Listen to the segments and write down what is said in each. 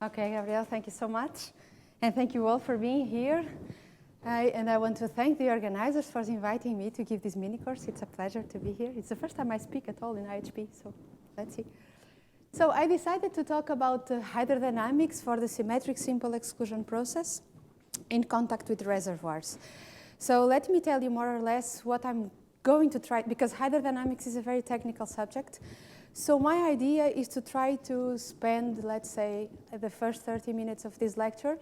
Okay, Gabriel, thank you so much. And thank you all for being here. And I want to thank the organizers for inviting me to give this mini course. It's a pleasure to be here. It's the first time I speak at all in IHP, so let's see. So I decided to talk about hydrodynamics for the symmetric simple exclusion process in contact with reservoirs. So let me tell you more or less what I'm going to try, because hydrodynamics is a very technical subject. So my idea is to try to spend, let's say, the first 30 minutes of this lecture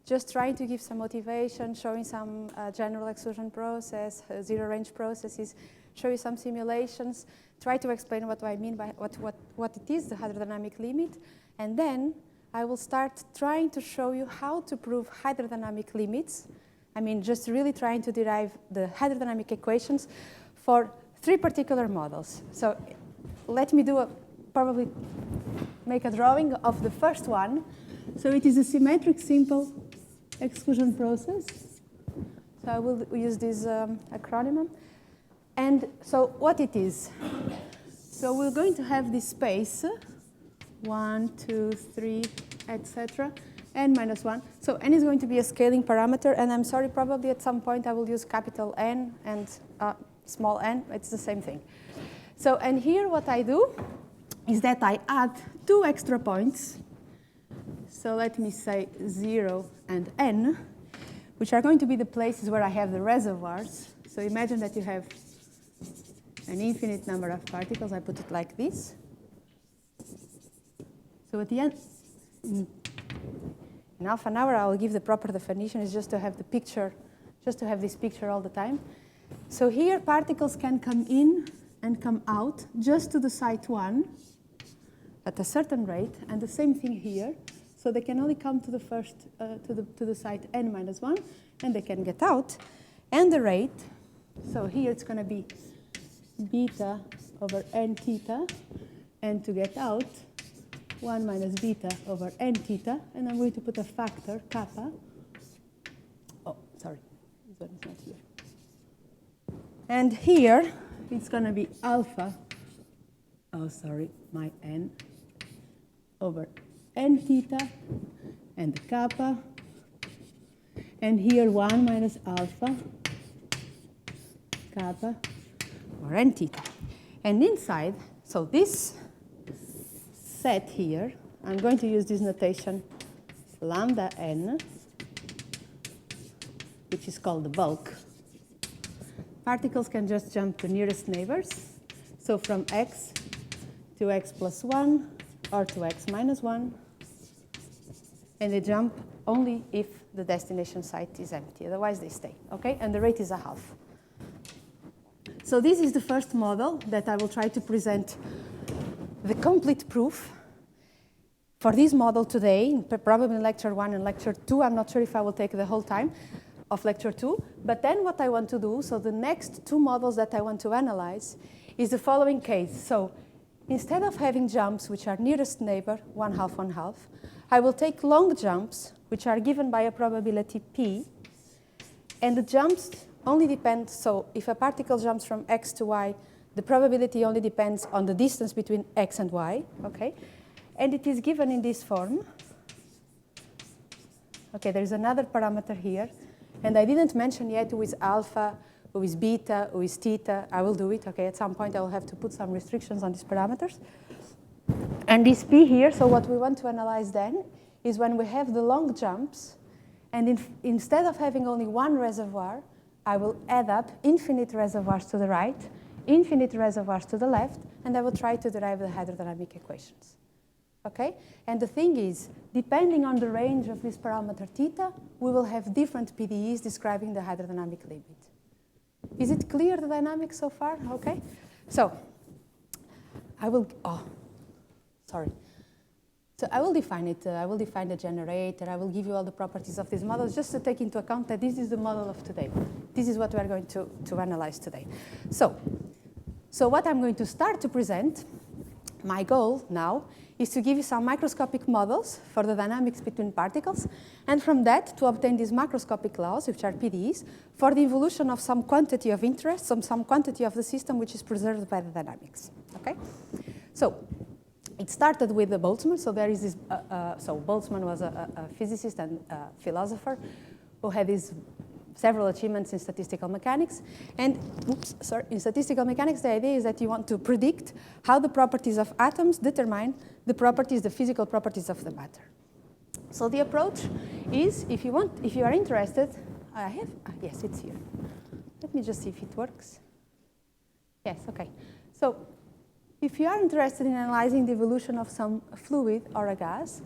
just trying to give some motivation, showing some general exclusion process, zero range processes, show you some simulations, try to explain what I mean by what it is, the hydrodynamic limit, and then I will start trying to show you how to prove hydrodynamic limits. I mean, just really trying to derive the hydrodynamic equations for 3 particular models. So let me probably make a drawing of the first one. So it is a symmetric simple exclusion process. So I will use this acronym. And so what it is? So we're going to have this space, 1, 2, 3, etc., n minus 1. So n is going to be a scaling parameter. And I'm sorry, probably at some point I will use capital N and small n. It's the same thing. So, and here what I do is that I add 2 extra points. So let me say 0 and n, which are going to be the places where I have the reservoirs. So imagine that you have an infinite number of particles. I put it like this. So at the end, in half an hour, I will give the proper definition. It's just to have the picture, just to have this picture all the time. So here, particles can come in and come out just to the site 1 at a certain rate, and the same thing here. So they can only come to the first to the site n minus 1, and they can get out. And the rate, so here it's going to be beta over n theta, and to get out 1 minus beta over n theta, and I'm going to put a factor kappa. Oh, sorry, this one is not here. And here it's going to be alpha, oh sorry, my n, over n theta and the kappa. And here 1 minus alpha, kappa, or n theta. And inside, so this set here, I'm going to use this notation lambda n, which is called the bulk. Particles can just jump to nearest neighbors. So from x to x plus 1 or to x minus 1. And they jump only if the destination site is empty. Otherwise, they stay. Okay? And the rate is a half. So this is the first model that I will try to present the complete proof. For this model today, probably in lecture 1 and lecture 2, I'm not sure if I will take the whole time of lecture 2. But then what I want to do, so the next 2 models that I want to analyze is the following case. So instead of having jumps which are nearest neighbor, 1/2, 1/2, I will take long jumps which are given by a probability p. And the jumps only depend, so if a particle jumps from x to y, the probability only depends on the distance between x and y, okay? And it is given in this form. Okay, there's another parameter here. And I didn't mention yet who is alpha, who is beta, who is theta. I will do it, okay? At some point, I will have to put some restrictions on these parameters. And this p here, so what we want to analyze then is when we have the long jumps, and instead of having only 1 reservoir, I will add up infinite reservoirs to the right, infinite reservoirs to the left, and I will try to derive the hydrodynamic equations. Okay? And the thing is, depending on the range of this parameter theta, we will have different PDEs describing the hydrodynamic limit. Is it clear, the dynamics so far? Okay? So I will, So I will define it. I will define the generator. I will give you all the properties of these models just to take into account that this is the model of today. This is what we are going to analyze today. So what I'm going to start to present, my goal now, is to give you some microscopic models for the dynamics between particles, and from that to obtain these macroscopic laws, which are PDEs, for the evolution of some quantity of interest, some quantity of the system which is preserved by the dynamics. Okay? So It started with the Boltzmann. So there is this. So Boltzmann was a physicist and a philosopher who had these several achievements in statistical mechanics. And in statistical mechanics, the idea is that you want to predict how the properties of atoms determine the properties, the physical properties of the matter. So the approach is, if you are interested, yes, it's here. Let me just see if it works. Yes, okay. So if you are interested in analyzing the evolution of some fluid or a gas,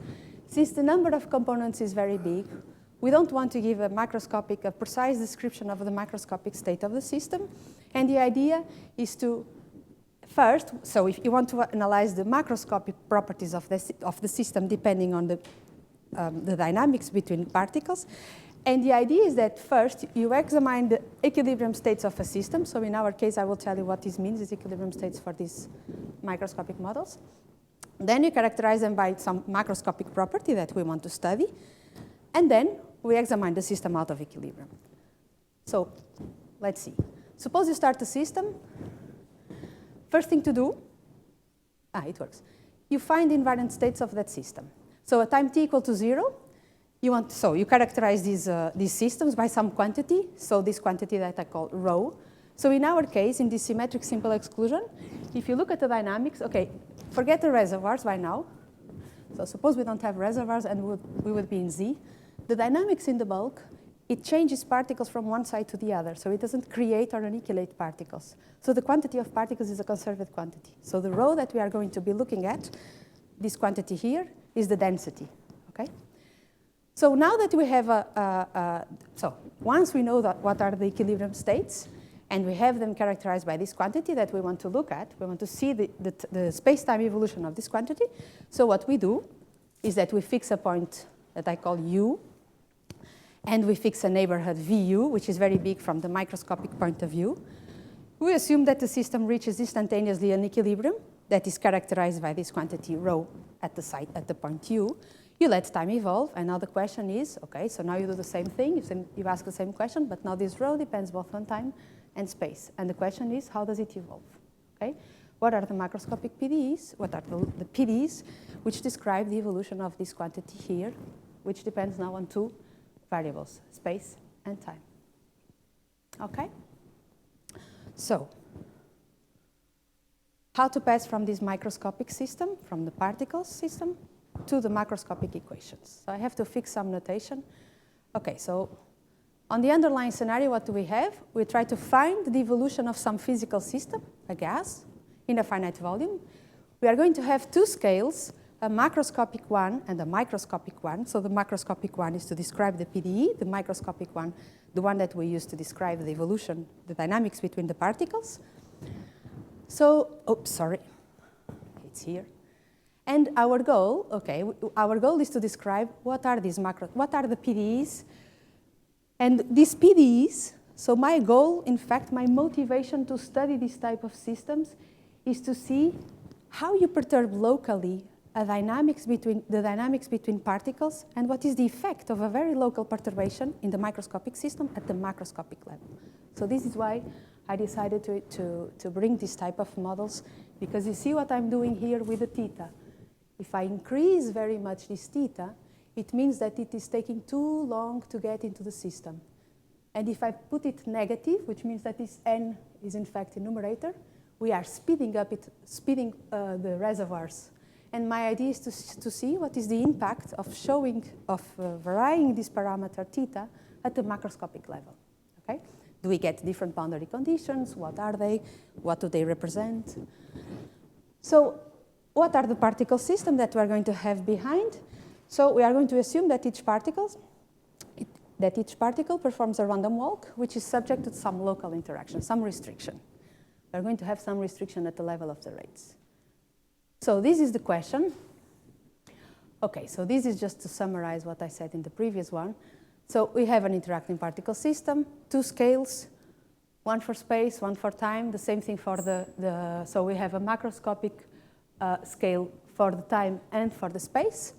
since the number of components is very big, we don't want to give a precise description of the macroscopic state of the system. And the idea is to first, so if you want to analyze the macroscopic properties of the system depending on the dynamics between particles. And the idea is that first you examine the equilibrium states of a system. So in our case, I will tell you what this means, these equilibrium states for these microscopic models. Then you characterize them by some macroscopic property that we want to study. And then we examine the system out of equilibrium. So let's see. Suppose you start a system. First thing to do, it works. You find invariant states of that system. So at time t equal to 0, you characterize these systems by some quantity. So this quantity that I call rho. So in our case, in this symmetric simple exclusion, if you look at the dynamics, okay, forget the reservoirs by now. So suppose we don't have reservoirs and we would be in Z. The dynamics in the bulk, it changes particles from one side to the other. So it doesn't create or annihilate particles. So the quantity of particles is a conserved quantity. So the rho that we are going to be looking at, this quantity here, is the density, okay? So now that we have so once we know what are the equilibrium states, and we have them characterized by this quantity that we want to look at, we want to see the space-time evolution of this quantity. So what we do is that we fix a point that I call U, and we fix a neighborhood VU, which is very big from the microscopic point of view. We assume that the system reaches instantaneously an equilibrium that is characterized by this quantity rho at the point U. You let time evolve, and now the question is, okay, so now you do the same thing, you ask the same question, but now this rho depends both on time and space. And the question is, how does it evolve? Okay? What are the macroscopic PDEs? What are the PDEs which describe the evolution of this quantity here, which depends now on two variables, space and time. Okay? So, how to pass from this microscopic system, from the particles system, to the macroscopic equations. So I have to fix some notation. Okay, so on the underlying scenario, what do we have? We try to find the evolution of some physical system, a gas, in a finite volume. We are going to have two scales, a macroscopic one and a microscopic one. So the macroscopic one is to describe the PDE, the microscopic one, the one that we use to describe the evolution, the dynamics between the particles. So, it's here. And our goal, okay, our goal is to describe what are the PDEs. And these PDEs, so my goal, in fact, my motivation to study this type of systems is to see how you perturb locally the dynamics between particles and what is the effect of a very local perturbation in the microscopic system at the macroscopic level. So this is why I decided to bring this type of models, because you see what I'm doing here with the theta. If I increase very much this theta, it means that it is taking too long to get into the system. And if I put it negative, which means that this n is in fact a numerator, we are speeding the reservoirs. And my idea is to see what is the impact of varying this parameter theta at the macroscopic level. Okay? Do we get different boundary conditions? What are they? What do they represent? So what are the particle systems that we are going to have behind? So we are going to assume that each particle performs a random walk, which is subject to some local interaction, some restriction. We are going to have some restriction at the level of the rates. So this is the question. Okay, so this is just to summarize what I said in the previous one. So we have an interacting particle system, two scales, one for space, one for time, the same thing for so we have a macroscopic scale for the time and for the space.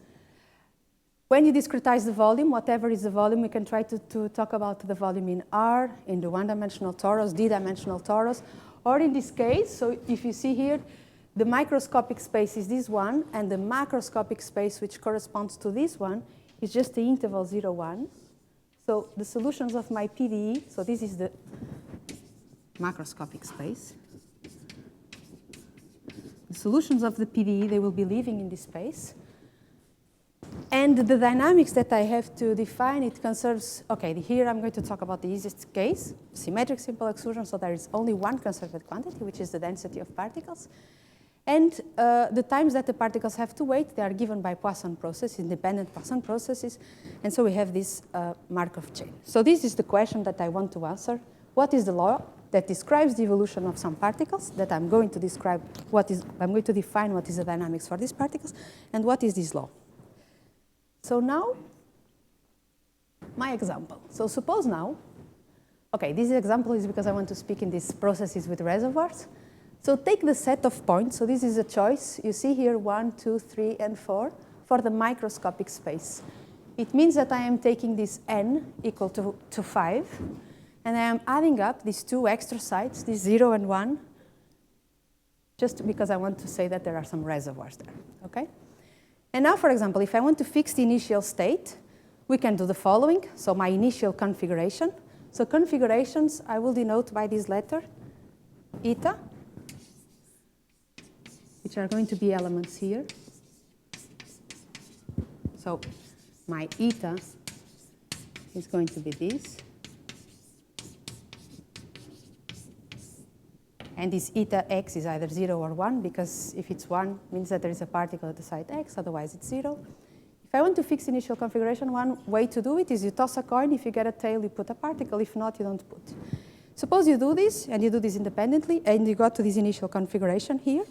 When you discretize the volume, whatever is the volume, we can try to talk about the volume in R, in the one-dimensional torus, D-dimensional torus, or in this case, so if you see here, the microscopic space is this one, and the macroscopic space, which corresponds to this one, is just the interval 0, 1. So the solutions of my PDE, so this is the macroscopic space. The solutions of the PDE, they will be living in this space. And the dynamics that I have to define, it conserves, okay, here I'm going to talk about the easiest case, symmetric simple exclusion, so there is only one conserved quantity, which is the density of particles. And the times that the particles have to wait, they are given by Poisson process, independent Poisson processes. And so we have this Markov chain. So this is the question that I want to answer. What is the law that describes the evolution of some particles, that I'm going to describe I'm going to define what is the dynamics for these particles, and what is this law? So now, my example. So suppose now, okay, this example is because I want to speak in these processes with reservoirs. So take the set of points. So this is a choice. You see here 1, 2, 3, and 4 for the microscopic space. It means that I am taking this n equal to 5, and I am adding up these two extra sites, these 0 and 1, just because I want to say that there are some reservoirs there, okay? And now, for example, if I want to fix the initial state, we can do the following. So my initial configuration. So configurations, I will denote by this letter, eta, which are going to be elements here. So my eta is going to be this. And this eta x is either 0 or 1, because if it's 1, it means that there is a particle at the site x, otherwise it's 0. If I want to fix initial configuration, one way to do it is you toss a coin. If you get a tail, you put a particle. If not, you don't put. Suppose you do this, and you do this independently, and you got to this initial configuration here,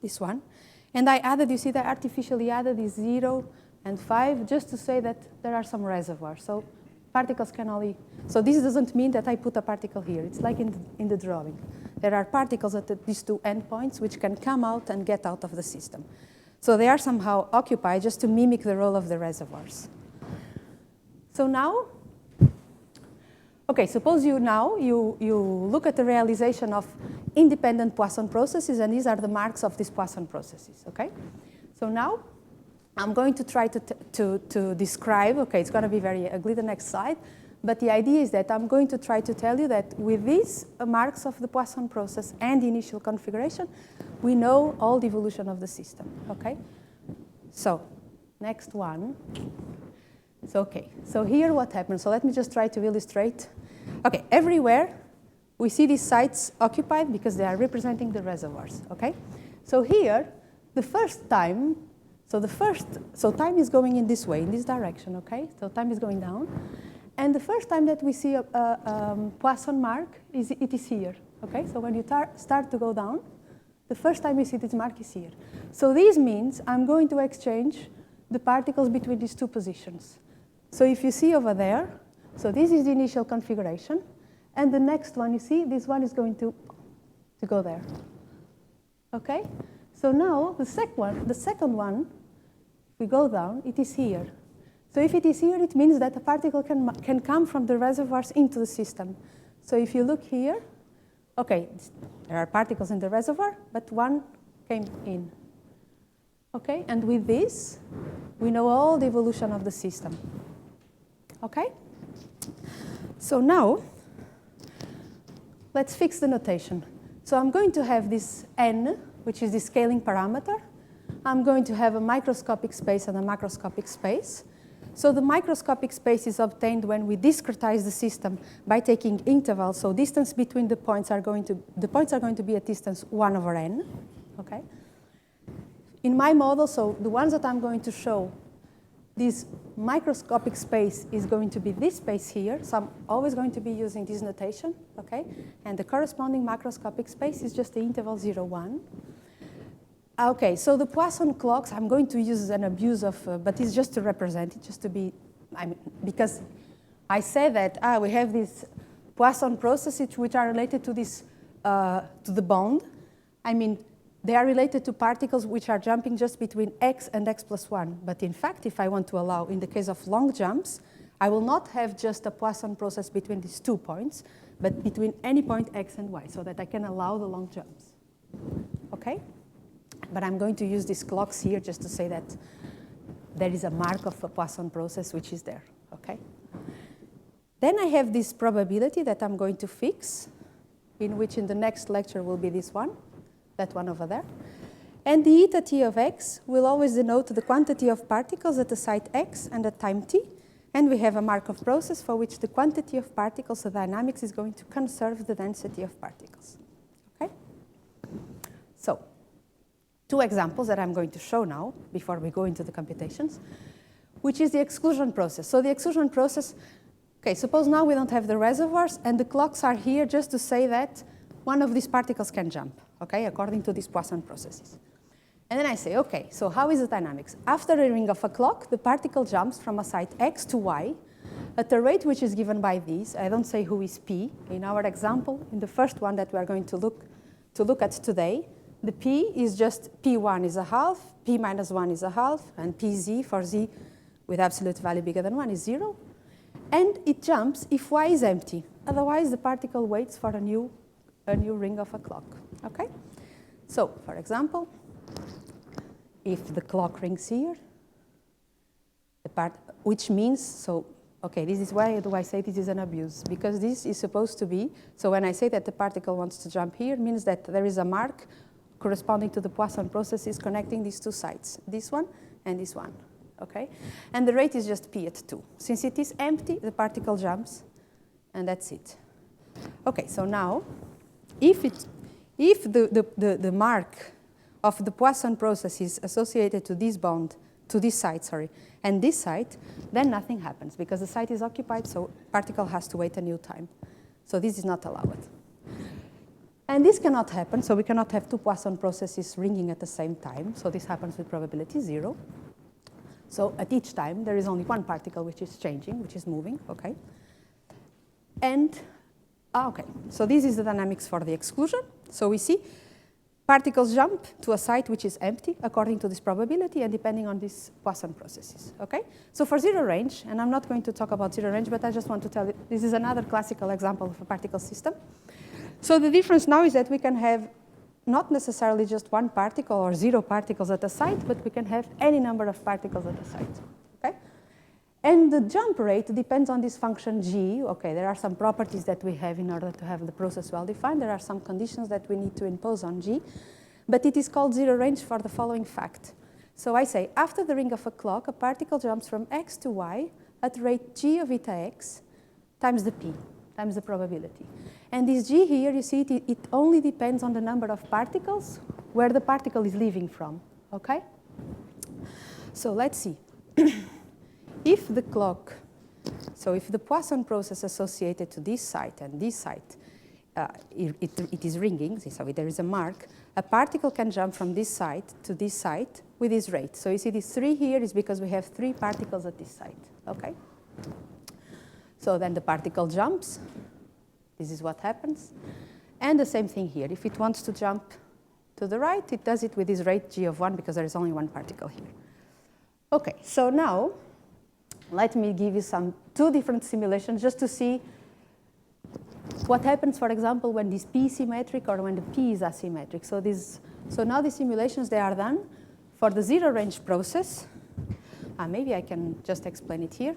this one. And I added, you see that I artificially added this 0 and 5, just to say that there are some reservoirs. So particles can only, so this doesn't mean that I put a particle here. It's like in the drawing. There are particles at these two endpoints which can come out and get out of the system. So they are somehow occupied just to mimic the role of the reservoirs. So now, okay, suppose you look at the realization of independent Poisson processes, and these are the marks of these Poisson processes, okay? So now, I'm going to try to describe, okay, it's going to be very ugly, the next slide, but the idea is that I'm going to try to tell you that with these marks of the Poisson process and the initial configuration, we know all the evolution of the system, okay? So, next one. So, okay, so here what happens, so let me just try to illustrate. Okay, everywhere we see these sites occupied because they are representing the reservoirs, okay? So here, the first time, so time is going in this way, in this direction, okay? So time is going down. And the first time that we see a Poisson mark, it is here, okay? So when you start to go down, the first time you see this mark is here. So this means I'm going to exchange the particles between these two positions. So if you see over there, so this is the initial configuration, and the next one, you see, this one is going to go there, okay? So now the second one, we go down, it is here. So if it is here, it means that a particle can come from the reservoirs into the system. So if you look here, okay, there are particles in the reservoir, but one came in. Okay, and with this, we know all the evolution of the system. Okay? So now, let's fix the notation. So I'm going to have this n, which is the scaling parameter. I'm going to have a microscopic space and a macroscopic space. So the microscopic space is obtained when we discretize the system by taking intervals. So distance between the points are going to be at distance 1 over n. Okay. In my model, so the ones that I'm going to show, this microscopic space is going to be this space here. So I'm always going to be using this notation. Okay. And the corresponding macroscopic space is just the interval 0, 1. Okay, so the Poisson clocks, I'm going to use an abuse of, but it's just to represent it, just to be, because I say that we have these Poisson processes which are related to this, to the bond. I mean, they are related to particles which are jumping just between x and x plus 1. But in fact, if I want to allow, in the case of long jumps, I will not have just a Poisson process between these 2 points, but between any point x and y, so that I can allow the long jumps. Okay. okay? But I'm going to use these clocks here just to say that there is a mark of a Poisson process which is there, okay? Then I have this probability that I'm going to fix, in which in the next lecture will be this one, that one over there. And the eta t of x will always denote the quantity of particles at the site x and at time t. And we have a Markov process for which the quantity of particles, the dynamics, is going to conserve the density of particles. Okay? So, two examples that I'm going to show now before we go into the computations, which is the exclusion process. So the exclusion process, okay, suppose now we don't have the reservoirs and the clocks are here just to say that one of these particles can jump, okay, according to these Poisson processes. And then I say, okay, so how is the dynamics? After a ring of a clock, the particle jumps from a site x to y at a rate which is given by these. I don't say who is p. In our example, in the first one that we are going to look at today, the p is just p1 is a half, p minus 1 is a half, and pz for z with absolute value bigger than 1 is 0. And it jumps if y is empty. Otherwise, the particle waits for a new ring of a clock. Okay? So, for example, if the clock rings here, which means, so, okay, this is why do I say this is an abuse? Because this is supposed to be, so when I say that the particle wants to jump here, means that there is a mark corresponding to the Poisson processes connecting these two sites, this one and this one, okay? And the rate is just p at 2. Since it is empty, the particle jumps, and that's it. Okay, so now, if the mark of the Poisson process is associated to this bond, to this site, sorry, and this site, then nothing happens because the site is occupied, so particle has to wait a new time. So this is not allowed. And this cannot happen, so we cannot have two Poisson processes ringing at the same time. So this happens with probability 0. So at each time, there is only one particle which is changing, which is moving, okay? And, okay, so this is the dynamics for the exclusion. So we see particles jump to a site which is empty according to this probability and depending on these Poisson processes, okay? So for zero range, and I'm not going to talk about zero range, but I just want to tell you, this is another classical example of a particle system. So the difference now is that we can have not necessarily just one particle or 0 particles at a site, but we can have any number of particles at a site, okay? And the jump rate depends on this function g. Okay, there are some properties that we have in order to have the process well defined. There are some conditions that we need to impose on g, but it is called zero range for the following fact. So I say, after the ring of a clock, a particle jumps from x to y at rate g of eta x times the p, times the probability. And this g here, you see, it only depends on the number of particles where the particle is leaving from, okay? So let's see. If the clock, so if the Poisson process associated to this site and this site, it is ringing, so there is a mark, a particle can jump from this site to this site with this rate. So you see this 3 here is because we have 3 particles at this site, okay? So then the particle jumps. This is what happens. And the same thing here. If it wants to jump to the right, it does it with this rate g of 1 because there is only one particle here. Okay, so now let me give you two different simulations just to see what happens, for example, when this p is symmetric or when the p is asymmetric. So now the simulations, they are done for the zero range process. Maybe I can just explain it here.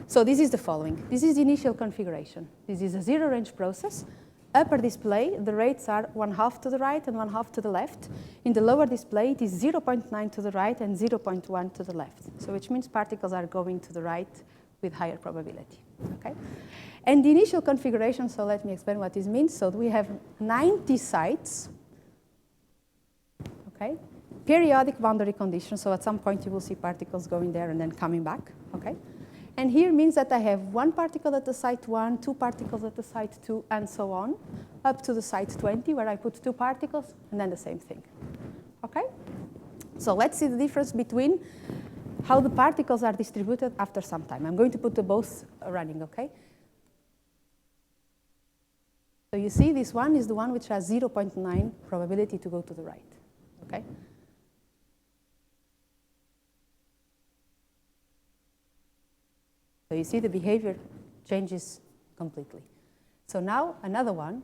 So this is the following. This is the initial configuration. This is a zero range process. Upper display, the rates are 1/2 to the right and 1/2 to the left. In the lower display, it is 0.9 to the right and 0.1 to the left. So which means particles are going to the right with higher probability, okay? And the initial configuration, so let me explain what this means. So we have 90 sites, okay? Periodic boundary conditions, so at some point you will see particles going there and then coming back, okay? And here means that I have 1 particle at the site 1, 2 particles at the site 2, and so on, up to the site 20, where I put 2 particles, and then the same thing. Okay? So let's see the difference between how the particles are distributed after some time. I'm going to put the both running, okay? So you see this one is the one which has 0.9 probability to go to the right, okay? So you see the behavior changes completely. So now another one,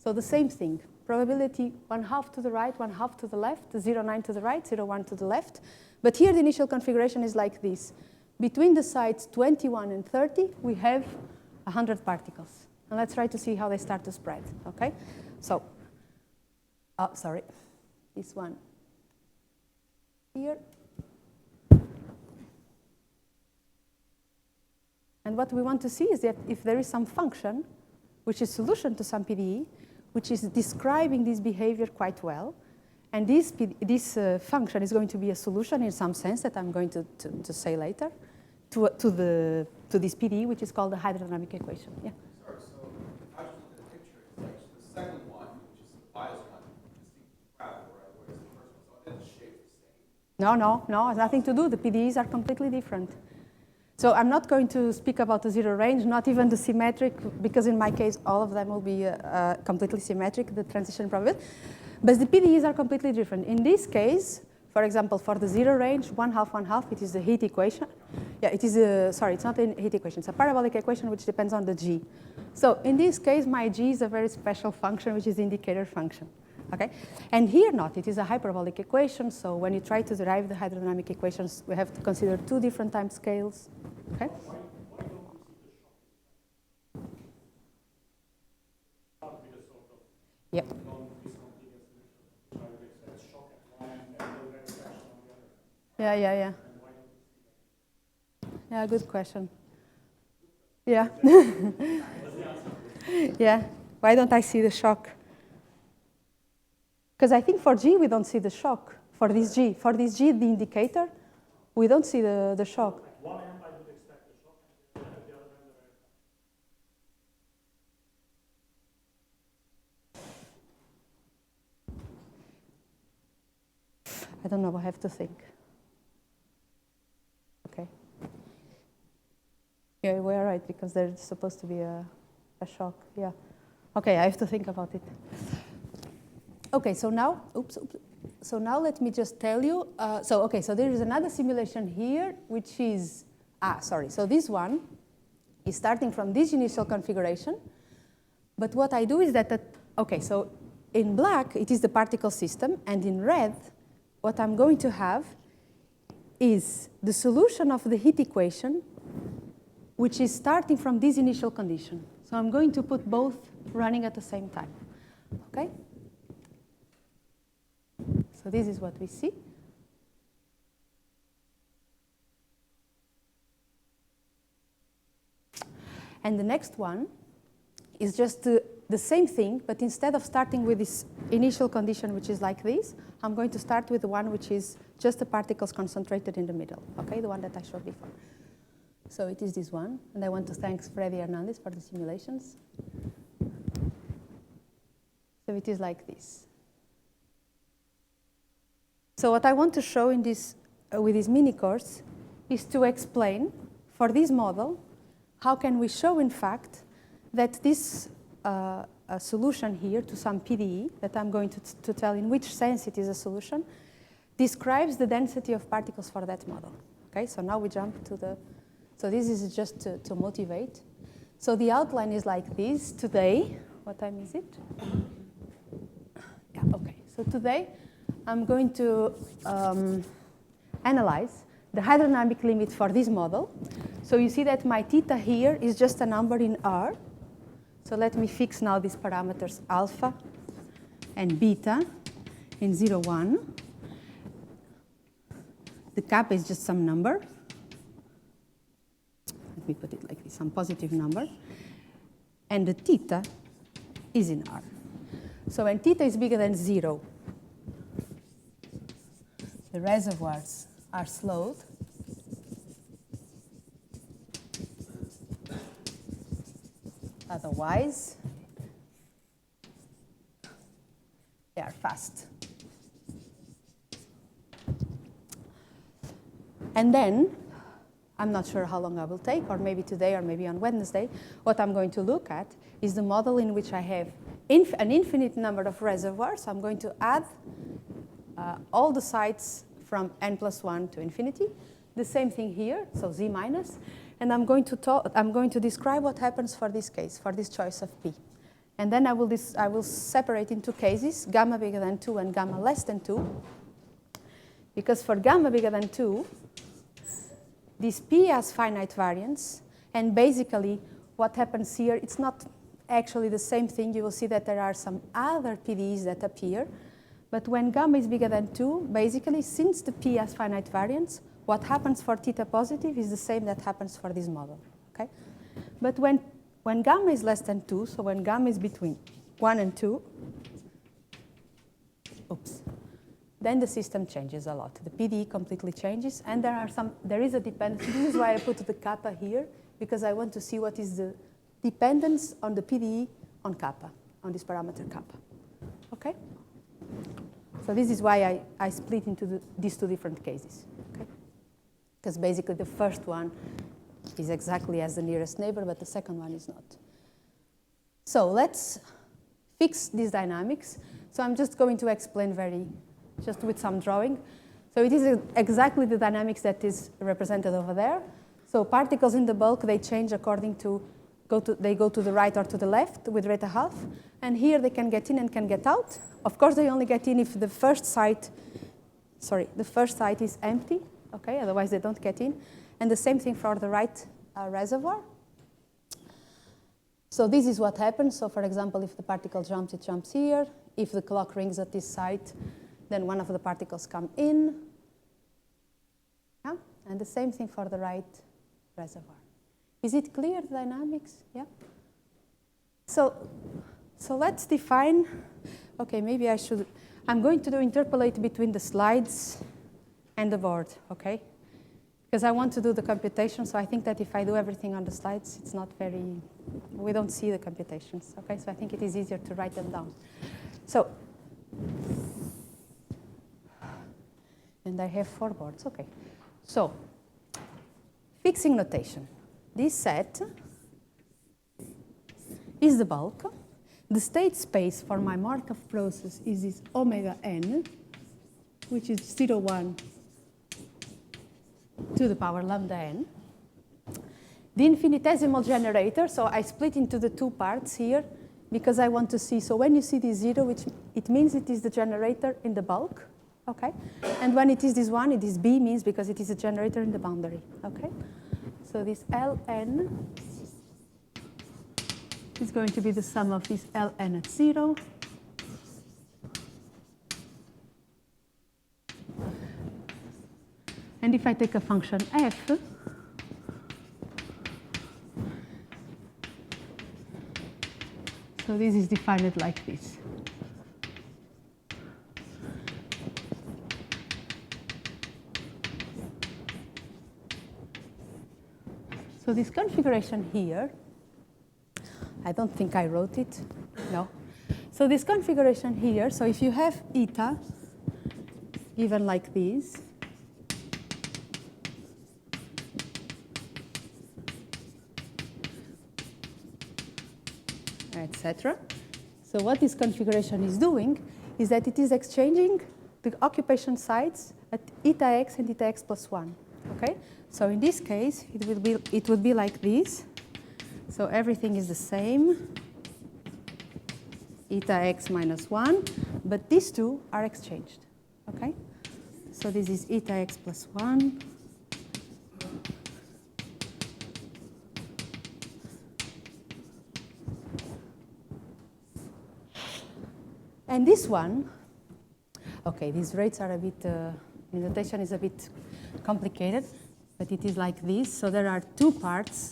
So the same thing. Probability 1/2 to the right, 1/2 to the left, 0.9 to the right, 0.1 to the left. But here the initial configuration is like this. Between the sites 21 and 30, we have 100 particles. And let's try to see how they start to spread, okay? So, sorry, this one here. And what we want to see is that if there is some function, which is solution to some PDE, which is describing this behavior quite well, and this function is going to be a solution in some sense that I'm going to say later to this PDE, which is called the hydrodynamic equation. Yeah. Sorry, so if I just look at the picture, it's like the second one, which is the bias one, is the gravel, right? Whereas the first one, so it's shaped the same. No, it has nothing to do. The PDEs are completely different. So I'm not going to speak about the zero range, not even the symmetric, because in my case, all of them will be completely symmetric, the transition probability. But the PDEs are completely different. In this case, for example, for the zero range, 1/2, 1/2, it is the heat equation. Yeah, it is sorry, it's not a heat equation. It's a parabolic equation which depends on the G. So in this case, my G is a very special function, which is the indicator function. Okay? And here not, it is a hyperbolic equation, so when you try to derive the hydrodynamic equations, we have to consider two different time scales. Okay? Why don't we see the shock? Yep. Non-discontinuous solution. Try to expect shock at one end and no reaction on the other. Yeah. And why don't we see that? Yeah, good question. Yeah. Yeah. Why don't I see the shock? Because I think for G, we don't see the shock. For this G, the indicator, we don't see the shock. At one end, I would expect the shock, and at the other end, the variance. I don't know, I have to think. Okay. Yeah, we're right, because there's supposed to be a shock. Yeah. Okay, I have to think about it. Okay, so now, So now let me just tell you. So there is another simulation here, which is, so this one is starting from this initial configuration. But what I do is that, so in black, it is the particle system. And in red, what I'm going to have is the solution of the heat equation, which is starting from this initial condition. So I'm going to put both running at the same time. Okay? So this is what we see. And the next one is just the same thing, but instead of starting with this initial condition, which is like this, I'm going to start with the one which is just the particles concentrated in the middle, okay, the one that I showed before. So it is this one, and I want to thank Freddy Hernandez for the simulations. So it is like this. So what I want to show in this, with this mini course is to explain for this model how can we show, in fact, that this solution here to some PDE, that I'm going to tell in which sense it is a solution, describes the density of particles for that model. Okay, so now we jump to the, so this is just to motivate. So the outline is like this. Today, what time is it? Yeah, okay. So today, I'm going to analyze the hydrodynamic limit for this model. So you see that my theta here is just a number in R. So let me fix now these parameters alpha and beta in 0, 1. The kappa is just some number. Let me put it like this, some positive number. And the theta is in R. So when theta is bigger than 0, the reservoirs are slowed. Otherwise, they are fast. And then, I'm not sure how long I will take, or maybe today or maybe on Wednesday, what I'm going to look at is the model in which I have an infinite number of reservoirs. I'm going to add all the sites from n+1 to infinity. The same thing here, so z minus. And I'm going to describe what happens for this case, for this choice of P. And then I will separate into cases, gamma bigger than 2 and gamma less than 2. Because for gamma bigger than 2, this P has finite variance. And basically, what happens here, it's not actually the same thing. You will see that there are some other PDEs that appear. But when gamma is bigger than 2, basically, since the P has finite variance, what happens for theta positive is the same that happens for this model. Okay? But when gamma is less than 2, so when gamma is between 1 and 2, then the system changes a lot. The PDE completely changes, and there is a dependence. This is why I put the kappa here, because I want to see what is the dependence on the PDE on kappa, on this parameter kappa. Okay? So this is why I split into these two different cases. Okay? Because basically the first one is exactly as the nearest neighbor, but the second one is not. So let's fix these dynamics. So I'm just going to explain just with some drawing. So it is exactly the dynamics that is represented over there. So particles in the bulk, they change according to, they go to the right or to the left with rate a half. And here they can get in and can get out. Of course, they only get in if the first site is empty. Okay, otherwise they don't get in. And the same thing for the right reservoir. So this is what happens. So for example, if the particle jumps, it jumps here. If the clock rings at this site, then one of the particles come in. Yeah? And the same thing for the right reservoir. Is it clear, the dynamics? Yeah? So let's define, okay, maybe I'm going to interpolate between the slides and the board, okay? Because I want to do the computation, so I think that if I do everything on the slides, it's not we don't see the computations, okay? So I think it is easier to write them down. So, and I have 4 boards, okay. So, fixing notation. This set is the bulk. The state space for my Markov process is this omega n, which is 0,1 to the power lambda n. The infinitesimal generator, so I split into the 2 parts here because I want to see, so when you see this 0, it means it is the generator in the bulk, okay? And when it is this 1, it is B means because it is a generator in the boundary, okay? So this Ln is going to be the sum of this Ln at 0 and if I take a function f, so this is defined like this. So this configuration here, I don't think I wrote it, no. So this configuration here, so if you have eta given like this, etc. So what this configuration is doing is that it is exchanging the occupation sites at eta x and eta x plus 1, okay? So in this case, it would be like this. So everything is the same, eta x minus 1, but these two are exchanged, okay? So this is eta x plus 1. And this one, okay, these rates are a bit, the notation is a bit complicated, but it is like this. So there are 2 parts.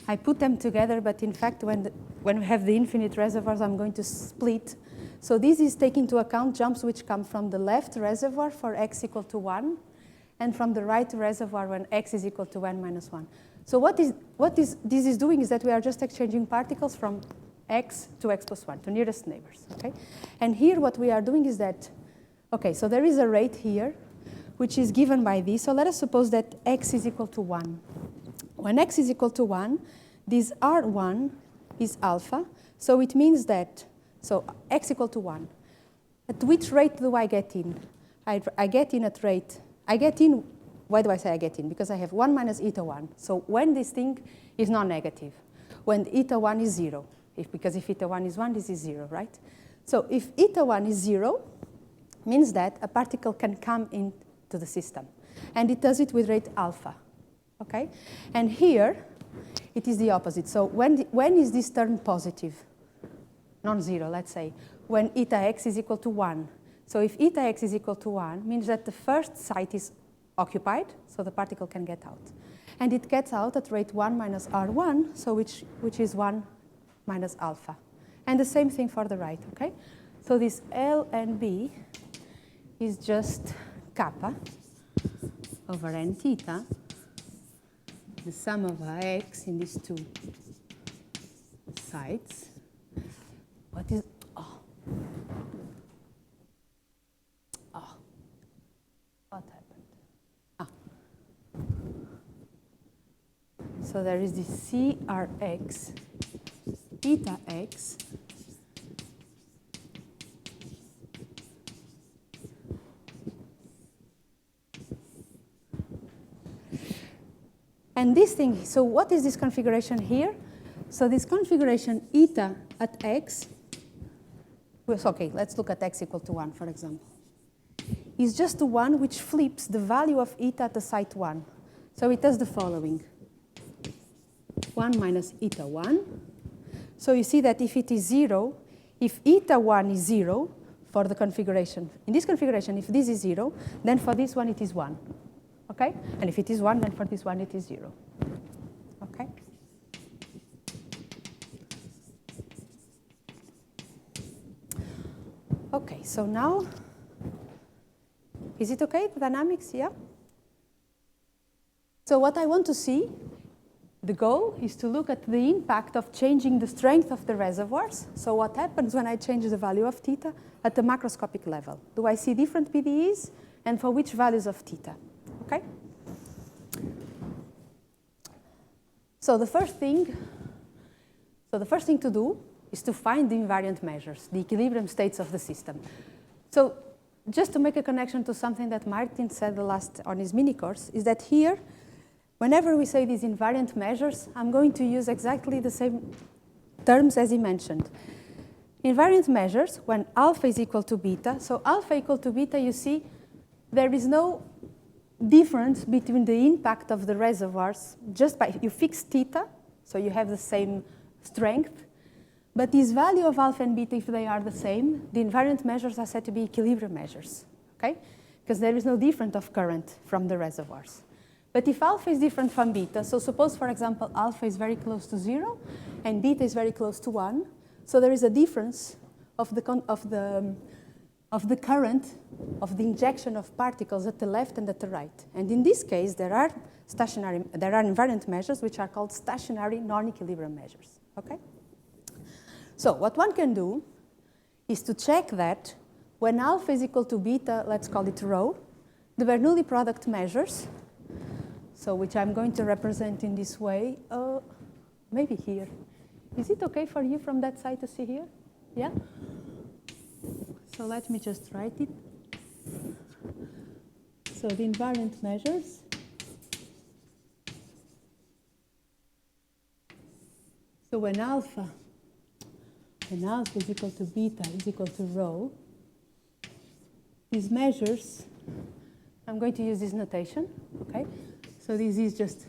I put them together, but in fact, when we have the infinite reservoirs, I'm going to split. So this is taking into account jumps which come from the left reservoir for x equal to 1, and from the right reservoir when x is equal to n minus 1. So what this is doing is that we are just exchanging particles from x to x plus 1, to nearest neighbors, okay? And here what we are doing is that, okay, so there is a rate here, which is given by this. So let us suppose that x is equal to 1. When x is equal to 1, this R1 is alpha. So it means that, so x equal to 1. At which rate do I get in? I get in at rate, why do I say I get in? Because I have 1 minus eta 1. So when this thing is non-negative, when eta 1 is 0. Because if eta 1 is 1, this is 0, right? So if eta 1 is 0, means that a particle can come into the system. And it does it with rate alpha, okay? And here, it is the opposite. So when is this term positive? Non-zero, let's say, when eta x is equal to 1. So if eta x is equal to 1, means that the first site is occupied, so the particle can get out. And it gets out at rate 1 minus r1, so which is 1 minus alpha. And the same thing for the right, okay? So this L and B is just kappa over n theta, the sum of x in these two sides. What is, what happened? So there is this CRX, eta x, and this thing, so what is this configuration here? So this configuration eta at x, okay, let's look at x equal to 1, for example, is just the one which flips the value of eta at the site 1. So it does the following. 1 minus eta 1. So you see that if it is 0, if eta 1 is 0 for the configuration, in this configuration, if this is 0, then for this one it is 1. Okay? And if it is 1, then for this one it is 0. Okay? Okay, so now, is it okay, the dynamics? Yeah? So what I want to see, the goal is to look at the impact of changing the strength of the reservoirs. So what happens when I change the value of theta at the macroscopic level? Do I see different PDEs, and for which values of theta? Okay? So the first thing to do is to find the invariant measures, the equilibrium states of the system. So just to make a connection to something that Martin said on his mini course, is that here, whenever we say these invariant measures, I'm going to use exactly the same terms as he mentioned. Invariant measures, when alpha is equal to beta, so alpha equal to beta, you see, there is no difference between the impact of the reservoirs just by, you fix theta, so you have the same strength, but this value of alpha and beta, if they are the same, the invariant measures are said to be equilibrium measures, okay? Because there is no difference of current from the reservoirs. But if alpha is different from beta, so suppose, for example, alpha is very close to 0 and beta is very close to 1, so there is a difference of the current of the injection of particles at the left and at the right. And in this case, there are invariant measures which are called stationary non-equilibrium measures, okay? So what one can do is to check that when alpha is equal to beta, let's call it rho, the Bernoulli product measures, so which I'm going to represent in this way, maybe here. Is it okay for you from that side to see here? Yeah? So let me just write it. So the invariant measures. So when alpha is equal to beta is equal to rho, these measures, I'm going to use this notation, okay? So this is just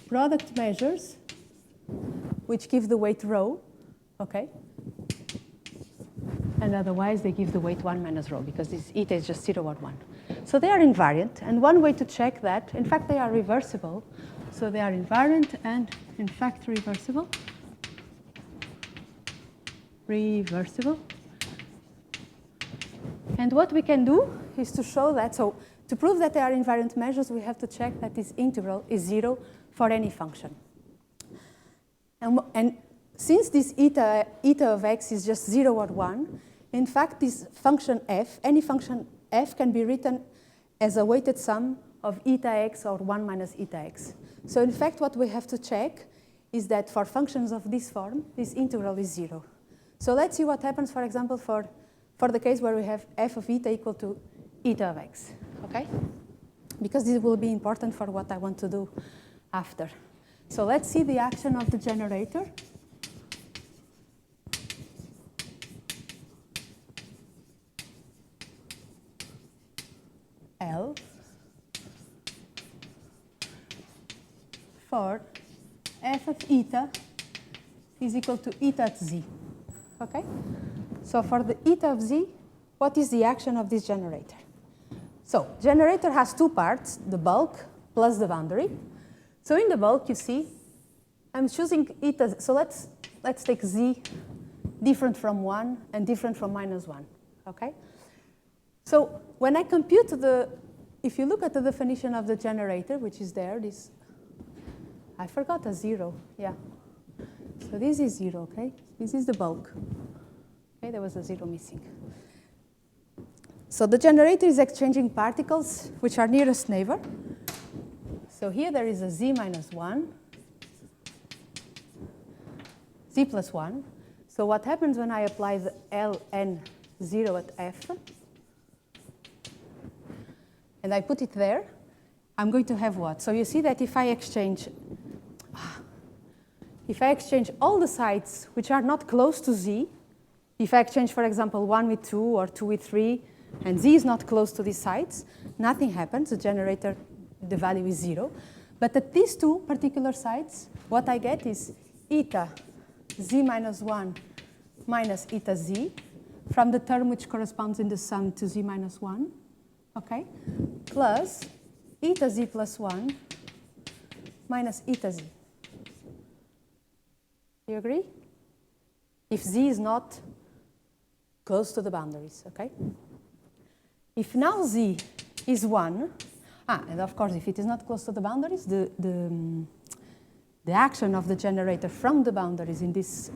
product measures which give the weight rho, okay? And otherwise they give the weight 1 minus rho because this eta is just 0 or 1. So they are invariant, and one way to check that, in fact they are reversible. So they are invariant and in fact reversible. And what we can do is to show that, so to prove that they are invariant measures, we have to check that this integral is 0 for any function. And since this eta of x is just 0 or 1, in fact, this function f, any function f can be written as a weighted sum of eta x or 1 minus eta x. So in fact, what we have to check is that for functions of this form, this integral is 0. So let's see what happens, for example, for the case where we have f of eta equal to eta of x, okay? Because this will be important for what I want to do after. So let's see the action of the generator. L for f of eta is equal to eta at z. Okay? So for the eta of z, what is the action of this generator? So generator has two parts, the bulk plus the boundary. So in the bulk, you see, I'm choosing eta. So let's take z different from 1 and different from minus 1. Okay? So when I compute if you look at the definition of the generator, which is there, this, I forgot a 0. Yeah. So this is 0, okay? This is the bulk. Okay, there was a 0 missing. So the generator is exchanging particles which are nearest neighbor. So here there is a z minus 1, z plus 1. So what happens when I apply the ln 0 at f, and I put it there, I'm going to have what? So you see that if I exchange all the sides which are not close to z, if I exchange, for example, 1 with 2 or 2 with 3, and z is not close to these sides, nothing happens. The generator, the value is 0. But at these two particular sides, what I get is eta z minus 1 minus eta z from the term which corresponds in the sum to z minus 1, okay, plus eta z plus 1 minus eta z. Do you agree? If z is not close to the boundaries, okay? If now z is 1, and of course, if it is not close to the boundaries, the action of the generator from the boundaries in this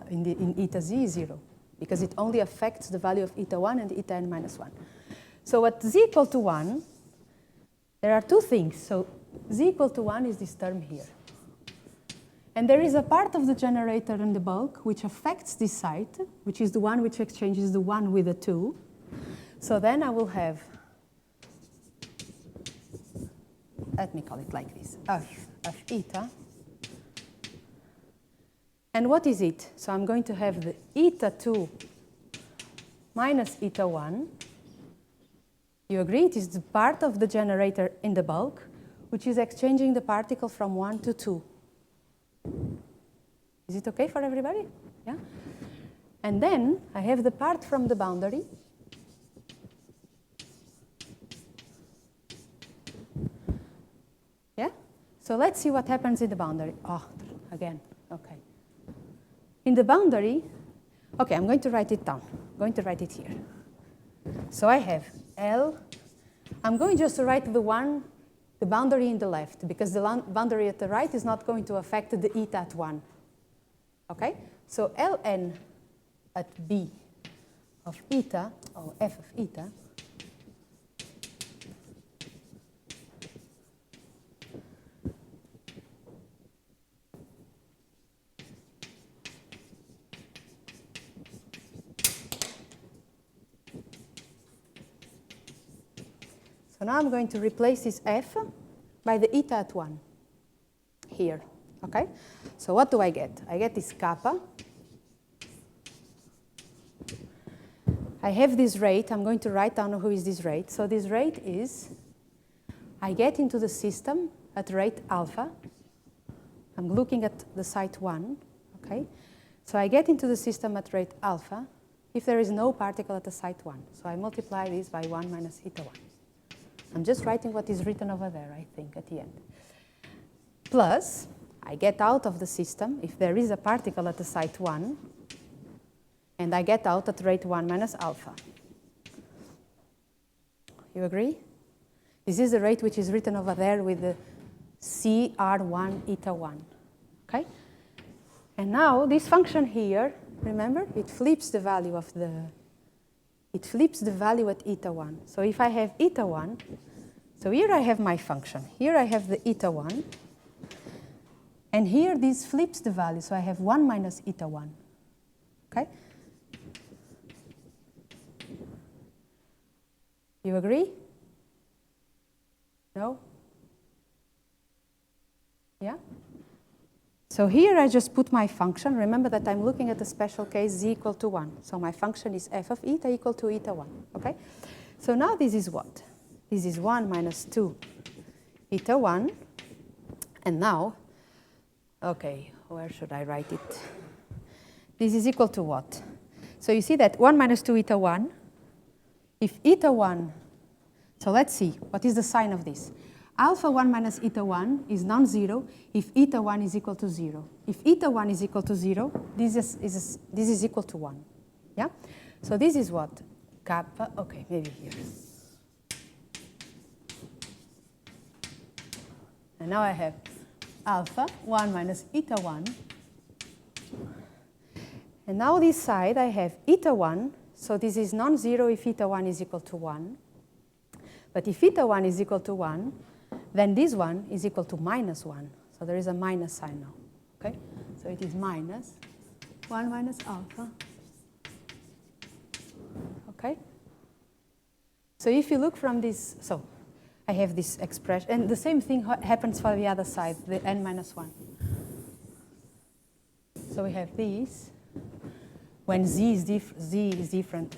in eta z is 0, because it only affects the value of eta 1 and eta n minus 1. So at z equal to 1, there are two things. So z equal to 1 is this term here. And there is a part of the generator in the bulk which affects this site, which is the one which exchanges the 1 with the 2. So then I will have, let me call it like this, of eta. And what is it? So I'm going to have the eta 2 minus eta 1. You agree? It is the part of the generator in the bulk which is exchanging the particle from 1 to 2. Is it okay for everybody? Yeah? And then I have the part from the boundary. Yeah? So let's see what happens in the boundary. Again, okay. In the boundary, okay, I'm going to write it down. I'm going to write it here. So I have L. I'm going just to write the boundary in the left, because the boundary at the right is not going to affect the eta at 1. Okay? So Ln at B of eta, or f of eta, so now I'm going to replace this f by the eta at 1 here, okay? So what do I get? I get this kappa. I have this rate. I'm going to write down who is this rate. So this rate is, I get into the system at rate alpha. I'm looking at the site 1, okay? So I get into the system at rate alpha if there is no particle at the site 1. So I multiply this by 1 minus eta 1. I'm just writing what is written over there, I think, at the end. Plus, I get out of the system if there is a particle at the site 1, and I get out at rate 1 minus alpha. You agree? This is the rate which is written over there with the CR1 eta 1. Okay? And now this function here, remember, it flips the value of it flips the value at eta 1. So if I have eta 1, so here I have my function. Here I have the eta 1. And here this flips the value. So I have 1 minus eta 1. Okay? You agree? No? Yeah? So here I just put my function. Remember that I'm looking at the special case z equal to 1. So my function is f of eta equal to eta 1. Okay? So now this is what? This is 1 minus 2 eta 1. And now, okay, where should I write it? This is equal to what? So you see that 1 minus 2 eta 1. If eta 1, so let's see, what is the sign of this? Alpha 1 minus eta 1 is non-zero if eta 1 is equal to 0. If eta 1 is equal to 0, this is equal to 1. Yeah? So this is what? Kappa, okay, maybe here. And now I have alpha 1 minus eta 1. And now this side I have eta 1. So this is non-zero if eta 1 is equal to 1. But if eta 1 is equal to 1, then this one is equal to minus 1. So there is a minus sign now. Okay? So it is minus 1 minus alpha. Okay? So if you look from this, so I have this expression. And the same thing happens for the other side, the n minus 1. So we have this. When z is different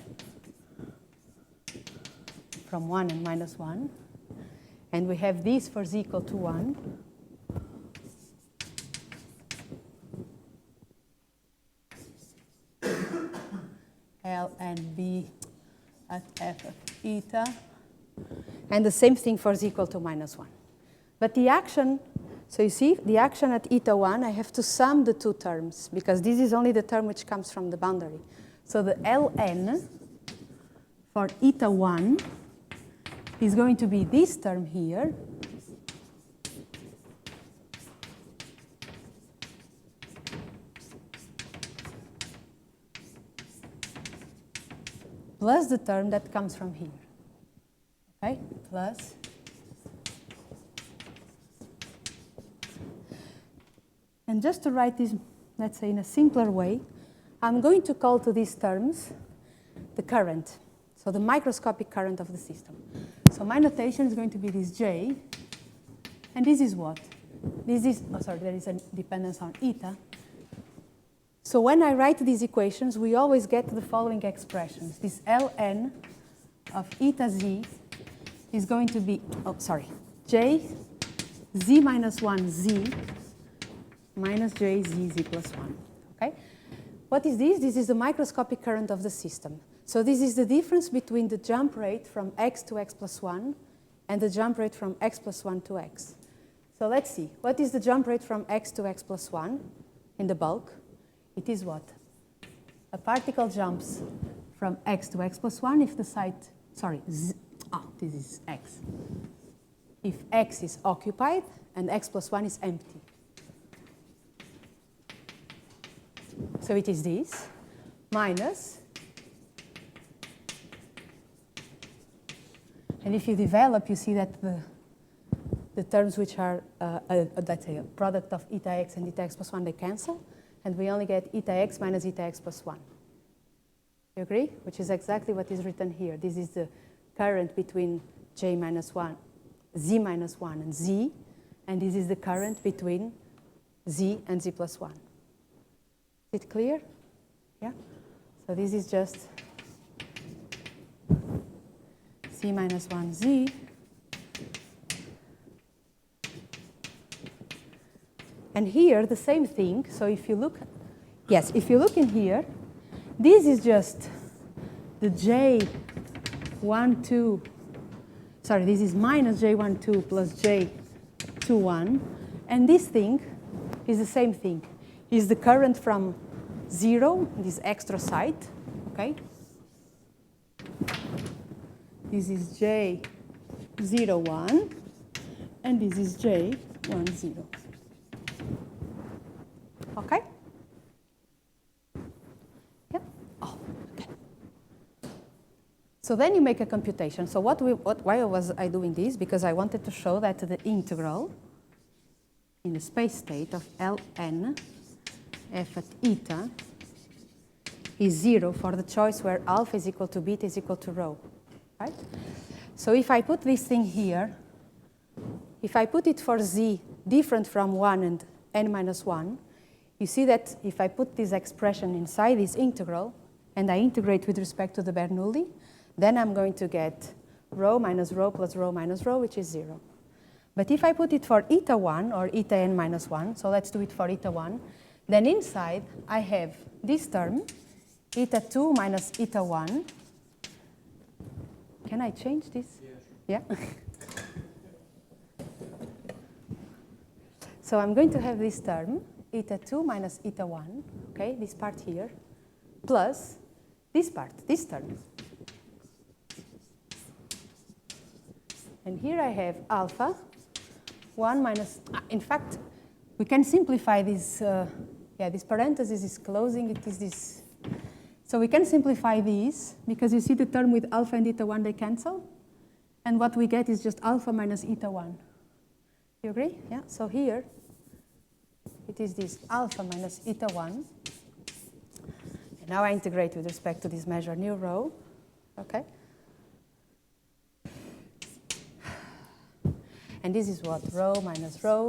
from 1 and minus 1. And we have this for z equal to 1. L and B at f of eta. And the same thing for z equal to minus 1. But the action, so you see, the action at eta 1, I have to sum the two terms, because this is only the term which comes from the boundary. So the Ln for eta 1 is going to be this term here, plus the term that comes from here. Okay, plus and just to write this, let's say in a simpler way, I'm going to call to these terms the current, so the microscopic current of the system. So my notation is going to be this J, and this is what? This is, oh sorry, there is a dependence on eta. So when I write these equations, we always get the following expressions. This Ln of eta z is going to be, oh sorry, J z minus 1 z minus J z z plus 1. Okay? What is this? This is the microscopic current of the system. So this is the difference between the jump rate from x to x plus 1 and the jump rate from x plus 1 to x. So let's see. What is the jump rate from x to x plus 1 in the bulk? It is what? A particle jumps from x to x plus 1 if the site, sorry, this is x. If x is occupied and x plus 1 is empty. So it is this minus, and if you develop, you see that the terms which are, let's say, a product of eta x and eta x plus 1, they cancel, and we only get eta x minus eta x plus 1. You agree? Which is exactly what is written here. This is the current between j minus 1, z minus 1 and z, and this is the current between z and z plus 1. Is it clear? Yeah? So this is just z minus 1z. And here, the same thing. So if you look, yes, if you look in here, this is just the J12, sorry, this is minus J12 plus J21. And this thing is the same thing. Is the current from 0, this extra site, okay? This is J01, and this is J10. Okay? Yep. Oh, okay. So then you make a computation. So why was I doing this? Because I wanted to show that the integral in the space state of Ln f at eta is 0 for the choice where alpha is equal to beta is equal to rho, right? So if I put this thing here, if I put it for z different from 1 and n minus 1, you see that if I put this expression inside this integral, and I integrate with respect to the Bernoulli, then I'm going to get rho minus rho plus rho minus rho, which is 0. But if I put it for eta 1 or eta n minus 1, so let's do it for eta 1, then inside I have this term, eta 2 minus eta 1. Can I change this? Yeah, sure. Yeah? So I'm going to have this term, eta 2 minus eta 1, okay, this part here, plus this part, this term. And here I have alpha 1 minus, in fact, we can simplify this, this parenthesis is closing, it is this. So we can simplify these, because you see the term with alpha and eta 1, they cancel. And what we get is just alpha minus eta 1. You agree? Yeah, so here, it is this alpha minus eta 1. And now I integrate with respect to this measure new rho, okay? And this is what? Rho minus rho.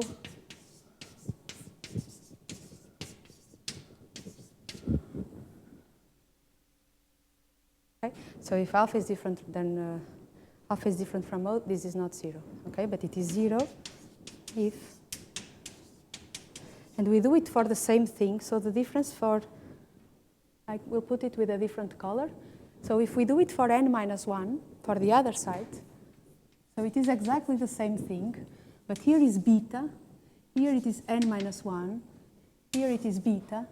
Okay? So if alpha is different, then alpha is different from rho, this is not 0. Okay? But it is 0 if, and we do it for the same thing. So the difference for, I will put it with a different color. So if we do it for n minus 1, for the other side, so it is exactly the same thing, but here is beta, here it is n minus 1, here it is beta.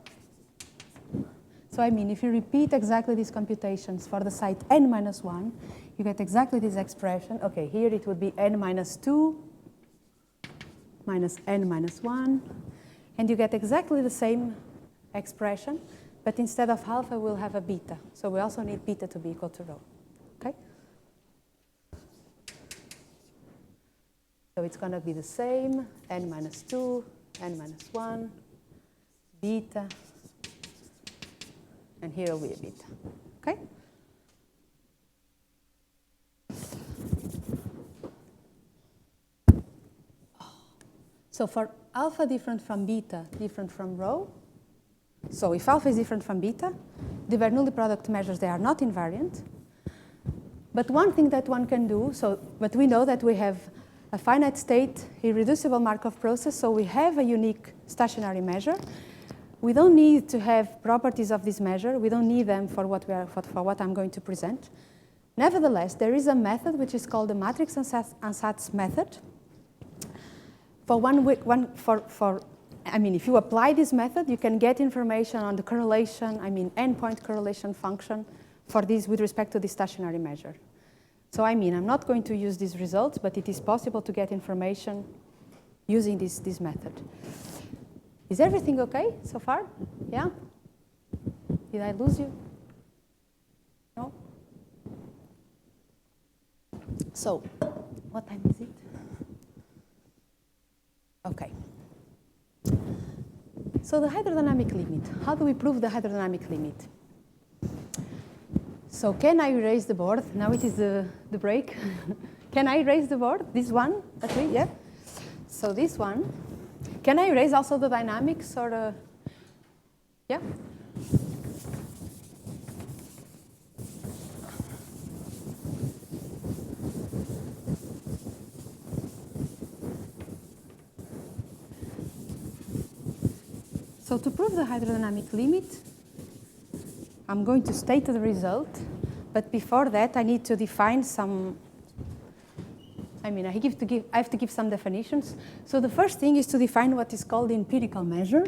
So I mean, if you repeat exactly these computations for the site n minus 1, you get exactly this expression. Okay, here it would be n minus 2 minus n minus 1, and you get exactly the same expression, but instead of alpha, we'll have a beta. So we also need beta to be equal to rho, okay? So it's going to be the same, n minus 2, n minus 1, beta, and here will be a beta, okay? So for alpha different from beta, different from rho, so if alpha is different from beta, the Bernoulli product measures, they are not invariant. But one thing that one can do, but we know that we have a finite state irreducible Markov process, so we have a unique stationary measure. We don't need to have properties of this measure. We don't need them for what I'm going to present. Nevertheless, there is a method which is called the matrix ansatz method. If you apply this method, you can get information on the correlation, endpoint correlation function for this with respect to the stationary measure. So I'm not going to use these results, but it is possible to get information using this method. Is everything okay so far? Yeah? Did I lose you? No? So, what time is it? Okay. So the hydrodynamic limit. How do we prove the hydrodynamic limit? So can I erase the board? Now it is the break. Can I erase the board? This one? Okay, yeah. So this one. Can I erase also the dynamics or yeah? So to prove the hydrodynamic limit, I'm going to state the result, but before that I need to define some, I have to give some definitions. So the first thing is to define what is called the empirical measure.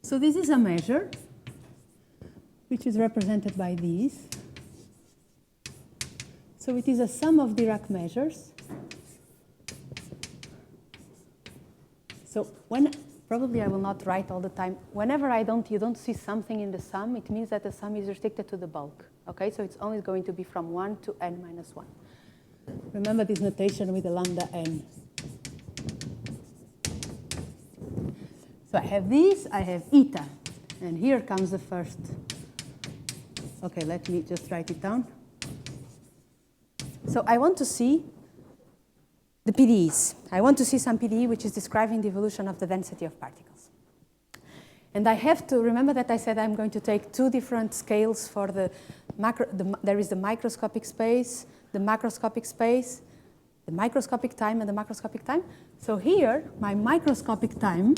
So this is a measure which is represented by these. So it is a sum of Dirac measures. So probably I will not write all the time. Whenever you don't see something in the sum, it means that the sum is restricted to the bulk. Okay, so it's only going to be from 1 to n minus 1. Remember this notation with the lambda n. So I have this, I have eta. And here comes the first. Okay, let me just write it down. So I want to see the PDEs. I want to see some PDE which is describing the evolution of the density of particles. And I have to remember that I said I'm going to take two different scales for the there is the microscopic space, the macroscopic space, the microscopic time, and the macroscopic time. So here, my microscopic time,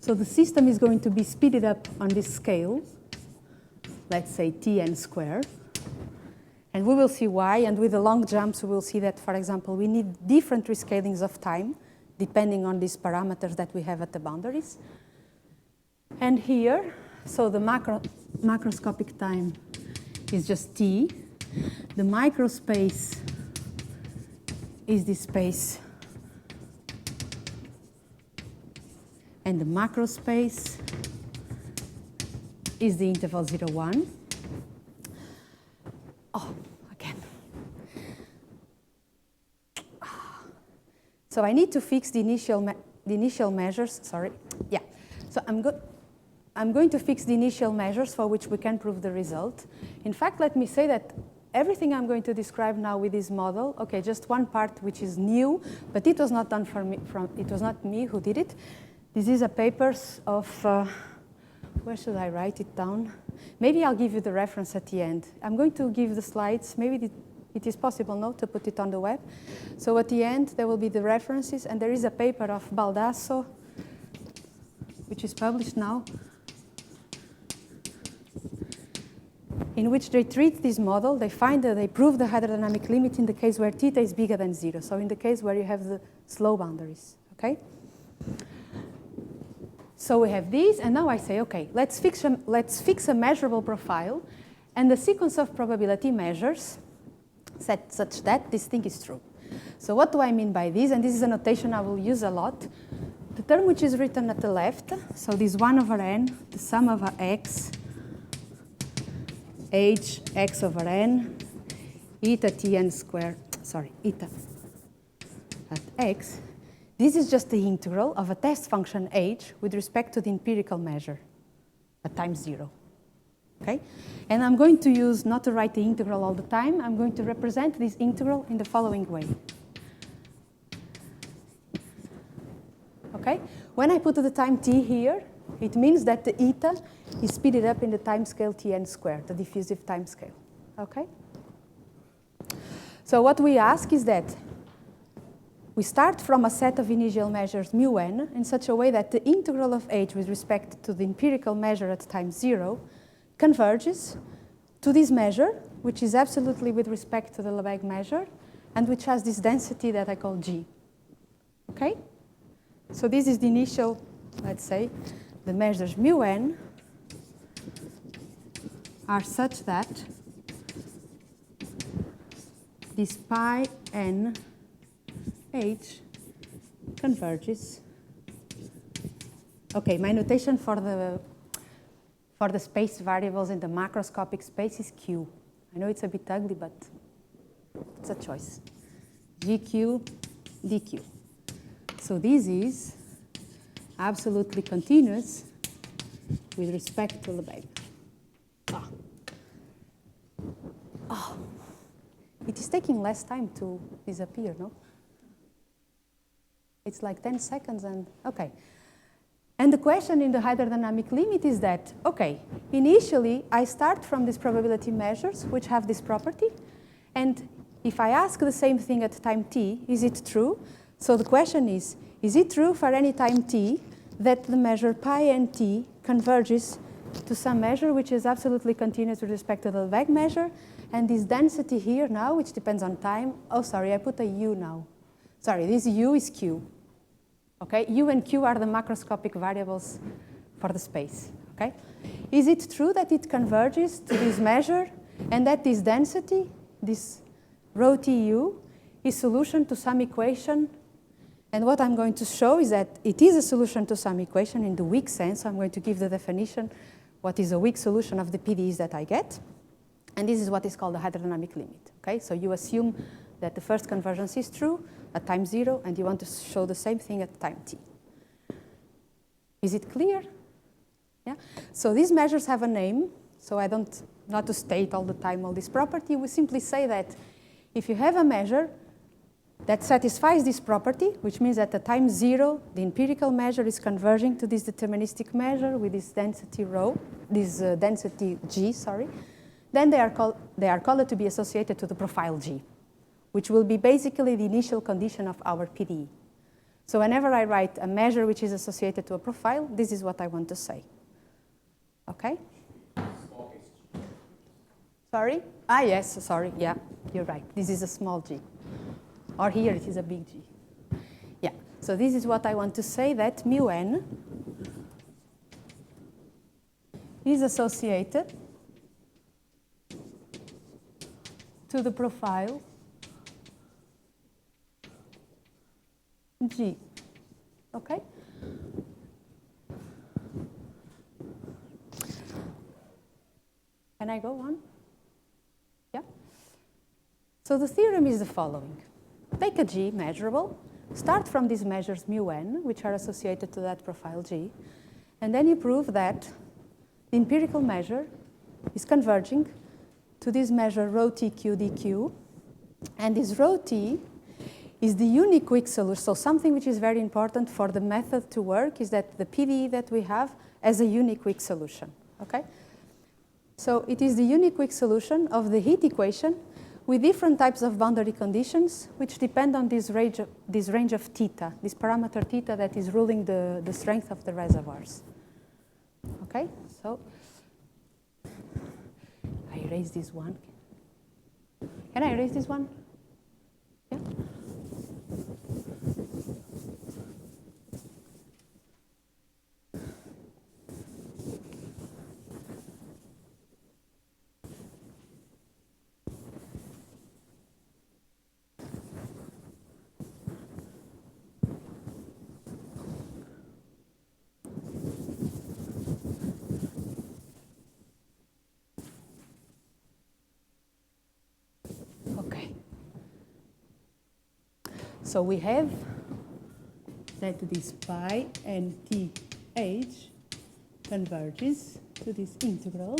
so the system is going to be speeded up on this scale, let's say Tn squared. And we will see why, and with the long jumps, we will see that, for example, we need different rescalings of time, depending on these parameters that we have at the boundaries. And here, so the macroscopic time is just T. The microspace is this space. And the macrospace is the interval 0, 1. Oh, again. So I need to fix the initial measures. Sorry. Yeah. So I'm going to fix the initial measures for which we can prove the result. In fact, let me say that everything I'm going to describe now with this model, okay, just one part which is new, but it was not done for me. It was not me who did it. This is a paper of, where should I write it down? Maybe I'll give you the reference at the end. I'm going to give the slides. Maybe it is possible, no, to put it on the web. So at the end, there will be the references, and there is a paper of Baldasso, which is published now, in which they treat this model. They find that they prove the hydrodynamic limit in the case where theta is bigger than 0. So in the case where you have the slow boundaries, okay? So we have these, and now I say, okay, let's fix a measurable profile, and the sequence of probability measures set such that this thing is true. So what do I mean by this? And this is a notation I will use a lot. The term which is written at the left, so this 1 over n, the sum of x, h x over n, eta Tn squared, sorry, eta at x. This is just the integral of a test function h with respect to the empirical measure at time 0. Okay? And I'm going to use, not to write the integral all the time, I'm going to represent this integral in the following way. Okay? When I put the time t here, it means that the eta is speeded up in the time scale Tn squared, the diffusive time scale. Okay? So what we ask is that we start from a set of initial measures mu n in such a way that the integral of h with respect to the empirical measure at time 0 converges to this measure, which is absolutely with respect to the Lebesgue measure, and which has this density that I call G. Okay? So this is the initial, let's say, the measures mu n are such that this pi n h converges. Okay, my notation for the space variables in the macroscopic space is Q. I know it's a bit ugly, but it's a choice. GQ, DQ. So this is absolutely continuous with respect to Lebesgue. Oh. It is taking less time to disappear, no? It's like 10 seconds and, okay. And the question in the hydrodynamic limit is that, okay, initially I start from these probability measures which have this property, and if I ask the same thing at time t, is it true? So the question is it true for any time t that the measure pi n t converges to some measure which is absolutely continuous with respect to the Lebesgue measure, and this density here now, which depends on time, oh sorry, I put a u now. Sorry, this u is q. Okay, u and q are the macroscopic variables for the space. Okay, is it true that it converges to this measure and that this density, this rho tu, is solution to some equation? And what I'm going to show is that it is a solution to some equation in the weak sense. I'm going to give the definition, what is a weak solution of the PDEs that I get. And this is what is called the hydrodynamic limit. Okay, so you assume that the first convergence is true at time 0, and you want to show the same thing at time t. Is it clear? Yeah. So these measures have a name, so I don't not to state all the time all this property, we simply say that if you have a measure that satisfies this property, which means at the time 0, the empirical measure is converging to this deterministic measure with this density rho, this density G, sorry, then they are called to be associated to the profile G, which will be basically the initial condition of our PDE. So whenever I write a measure which is associated to a profile, this is what I want to say. Okay? Sorry? Ah, yes, sorry. Yeah, you're right. This is a small g. Or here it is a big G. Yeah, so this is what I want to say, that mu n is associated to the profile G. Okay? Can I go on? Yeah? So the theorem is the following. Take a G measurable, start from these measures mu n, which are associated to that profile G, and then you prove that the empirical measure is converging to this measure rho tq dq, and this rho t is the unique weak solution. So something which is very important for the method to work is that the PDE that we have as a unique weak solution. Okay? So it is the unique weak solution of the heat equation with different types of boundary conditions which depend on this range of theta, this parameter theta that is ruling the strength of the reservoirs. Okay? So I erase this one. Can I erase this one? Yeah? So we have that this pi and th converges to this integral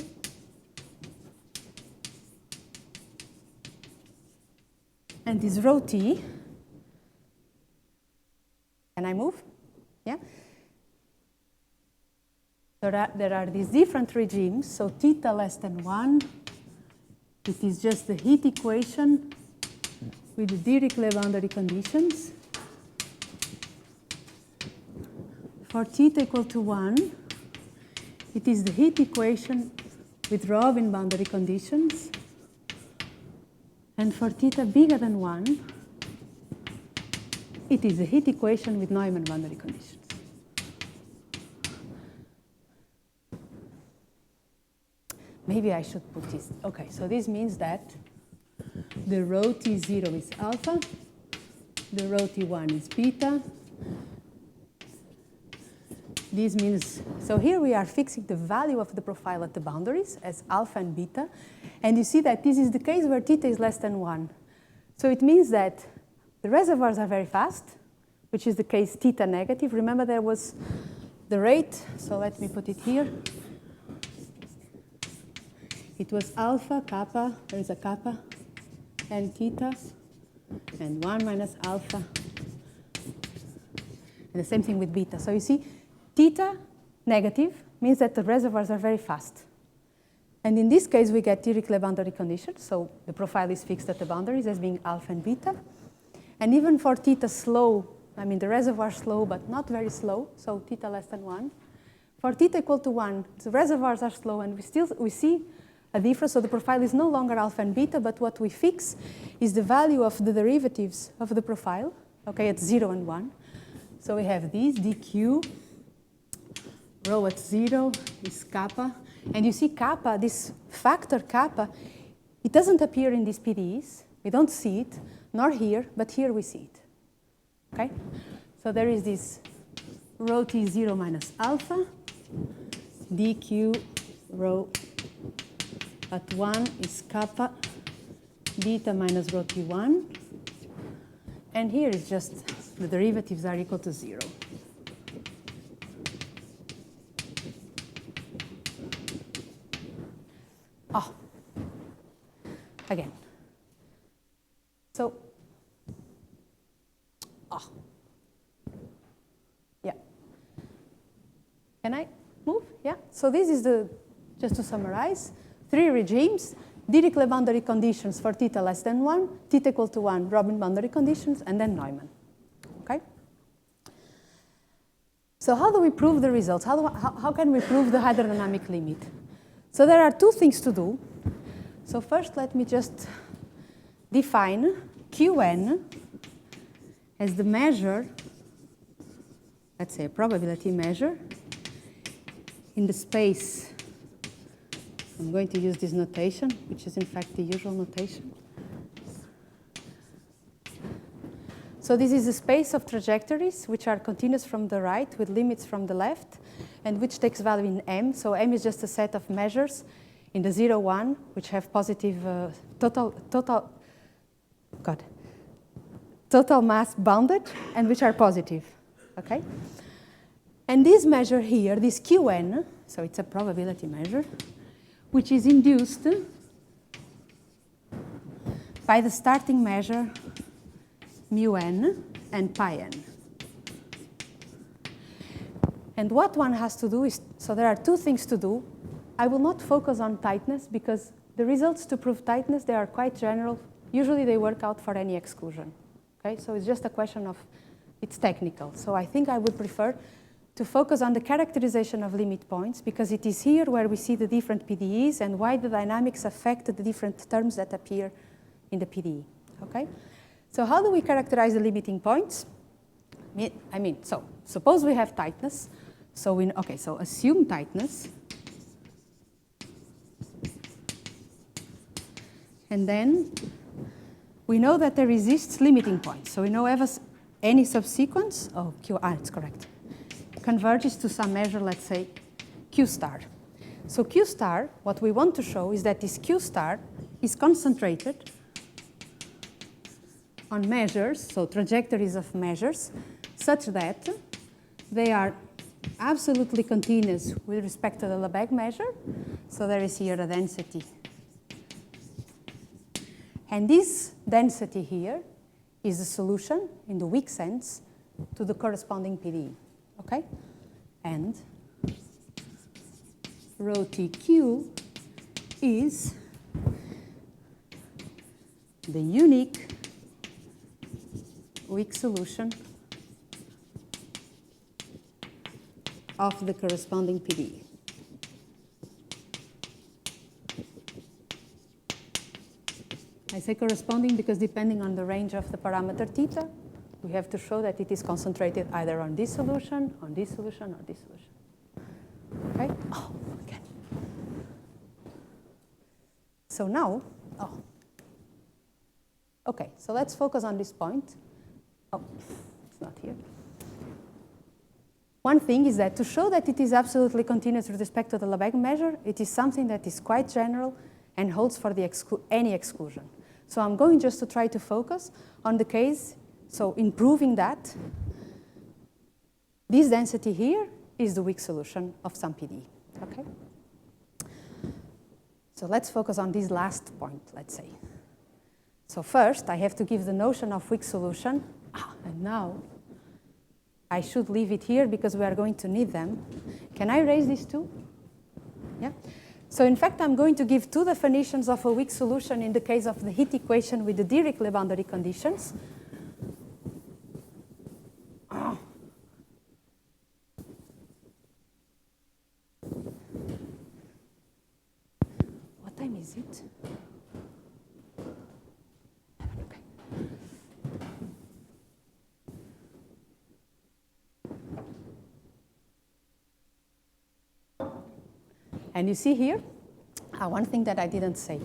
and this rho t, can I move? Yeah? There are these different regimes, so theta less than 1, it is just the heat equation with the Dirichlet boundary conditions. For theta equal to 1, it is the heat equation with Robin boundary conditions. And for theta bigger than 1, it is the heat equation with Neumann boundary conditions. Maybe I should put this. Okay, so this means that the rho t0 is alpha, the rho t1 is beta. This means, so here we are fixing the value of the profile at the boundaries as alpha and beta. And you see that this is the case where theta is less than 1. So it means that the reservoirs are very fast, which is the case theta negative. Remember there was the rate, so let me put it here. It was alpha, kappa, there is a kappa, and theta, and 1 minus alpha. And the same thing with beta. So you see, theta negative means that the reservoirs are very fast. And in this case, we get Dirichlet boundary conditions. So the profile is fixed at the boundaries as being alpha and beta. And even for theta slow, I mean, the reservoir slow, but not very slow, so theta less than 1. For theta equal to 1, the reservoirs are slow, and we see a difference. So the profile is no longer alpha and beta, but what we fix is the value of the derivatives of the profile, okay, at 0 and 1. So we have these, dq, rho at 0 is kappa. And you see kappa, this factor kappa, it doesn't appear in these PDEs. We don't see it, nor here, but here we see it. Okay? So there is this rho t0 minus alpha, dq rho at 1 is kappa, beta minus rho t1. And here is just the derivatives are equal to 0. Oh, again. So, oh, yeah. Can I move? Yeah. So this is the, just to summarize, 3 regimes. Dirichlet boundary conditions for theta less than 1, theta equal to 1, Robin boundary conditions, and then Neumann. Okay? So how do we prove the results? How can we prove the hydrodynamic limit? So there are 2 things to do. So first, let me just define Qn as the measure, let's say a probability measure, in the space. I'm going to use this notation, which is in fact the usual notation. So this is a space of trajectories which are continuous from the right with limits from the left and which takes value in M. So M is just a set of measures in the 0, 1, which have positive total mass bounded and which are positive. Okay? And this measure here, this Qn, so it's a probability measure, which is induced by the starting measure mu n and pi n. And what one has to do is, so there are 2 things to do. I will not focus on tightness because the results to prove tightness, they are quite general. Usually they work out for any exclusion. Okay, so it's just a question of, it's technical. So I think I would prefer to focus on the characterization of limit points because it is here where we see the different PDEs and why the dynamics affect the different terms that appear in the PDE. Okay? So how do we characterize the limiting points? I mean, so suppose we have tightness. So so assume tightness. And then we know that there exists limiting points. So we know any subsequence, it's correct, converges to some measure, let's say, Q star. So Q star, what we want to show is that this Q star is concentrated on measures, so trajectories of measures, such that they are absolutely continuous with respect to the Lebesgue measure. So there is here a density. And this density here is the solution, in the weak sense, to the corresponding PDE. Okay? And rho TQ is the unique weak solution of the corresponding PDE. I say corresponding because depending on the range of the parameter theta, we have to show that it is concentrated either on this solution, on this solution, or this solution. Okay? Oh, okay. So now, okay, so let's focus on this point. Oh, it's not here. One thing is that to show that it is absolutely continuous with respect to the Lebesgue measure, it is something that is quite general and holds for any exclusion. So I'm going just to try to focus on the case. So in proving that, this density here is the weak solution of some PDE. Okay? So let's focus on this last point, let's say. So first, I have to give the notion of weak solution. And now, I should leave it here because we are going to need them. Can I erase these 2? Yeah? So in fact, I'm going to give 2 definitions of a weak solution in the case of the heat equation with the Dirichlet boundary conditions. What time is it? Okay. And you see here, one thing that I didn't say.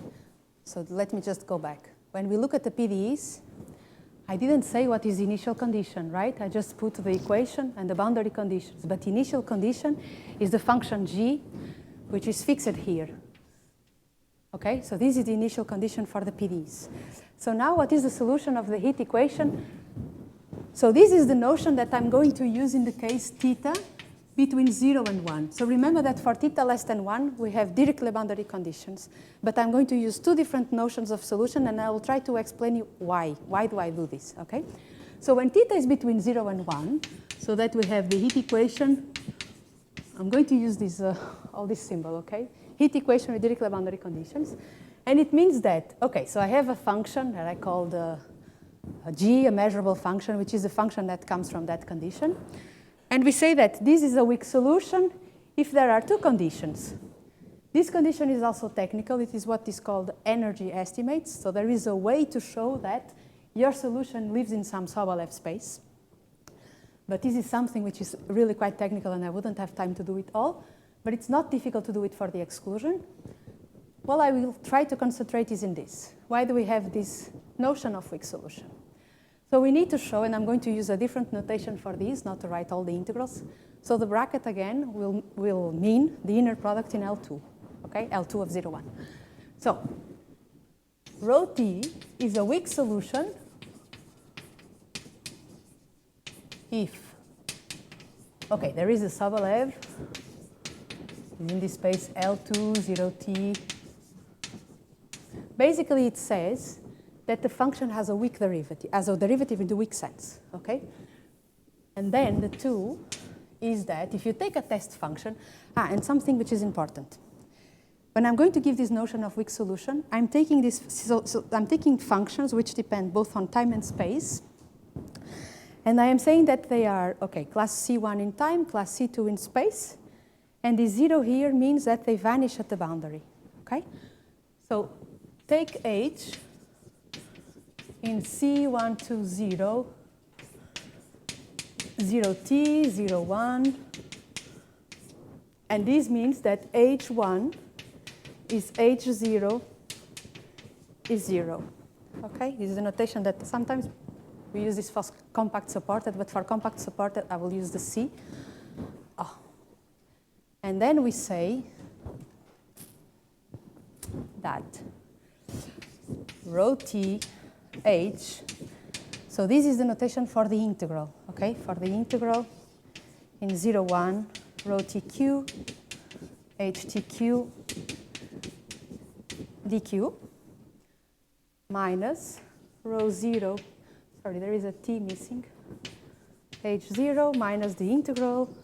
So let me just go back. When we look at the PDEs, I didn't say what is the initial condition, right? I just put the equation and the boundary conditions. But the initial condition is the function g, which is fixed here. Okay, so this is the initial condition for the PDEs. So now what is the solution of the heat equation? So this is the notion that I'm going to use in the case theta between 0 and 1. So remember that for theta less than 1, we have directly boundary conditions. But I'm going to use two different notions of solution, and I will try to explain you why. Why do I do this, okay? So when theta is between 0 and 1, so that we have the heat equation. I'm going to use this, all this symbol, okay? Heat equation with directly boundary conditions. And it means that, okay, so I have a function that I call a g, a measurable function, which is a function that comes from that condition. And we say that this is a weak solution if there are two conditions. This condition is also technical. It is what is called energy estimates. So there is a way to show that your solution lives in some Sobolev space. But this is something which is really quite technical, and I wouldn't have time to do it all. But it's not difficult to do it for the exclusion. What I will try to concentrate is in this. Why do we have this notion of weak solution? So we need to show, and I'm going to use a different notation for these, not to write all the integrals. So the bracket, again, will mean the inner product in L2, okay? L2 of 0, 1. So rho t is a weak solution if, okay, there is a Sobolev in this space L2, 0t. Basically, it says that the function has a weak derivative, as a derivative in the weak sense, okay? And then the 2 is that if you take a test function, and something which is important. When I'm going to give this notion of weak solution, I'm taking this, so I'm taking functions which depend both on time and space. And I am saying that they are, okay, class C1 in time, class C2 in space. And the 0 here means that they vanish at the boundary, okay? So take H in C1 to 0, 0t, 0, 1. And this means that H1 is H0 is 0. Okay? This is a notation that sometimes we use this for compact supported, but for compact supported, I will use the C. Oh. And then we say that rho t h, so this is the notation for the integral, okay? For the integral in 0, 1, rho tq, htq, dq, minus rho 0, sorry, there is a t missing, h0 minus the integral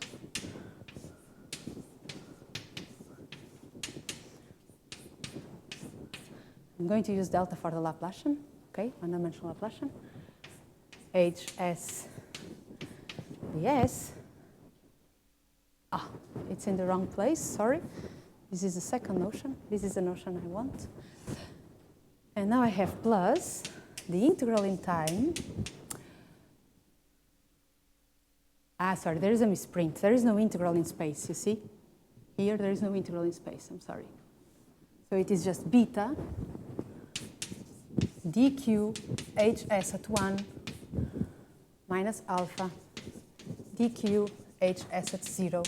I'm going to use delta for the Laplacian, okay, one-dimensional Laplacian. Hs ds. It's in the wrong place, sorry. This is the second notion. This is the notion I want. And now I have plus the integral in time. Sorry, there is a misprint. There is no integral in space, you see? Here, there is no integral in space, I'm sorry. So it is just beta dq hs at 1 minus alpha dq hs at 0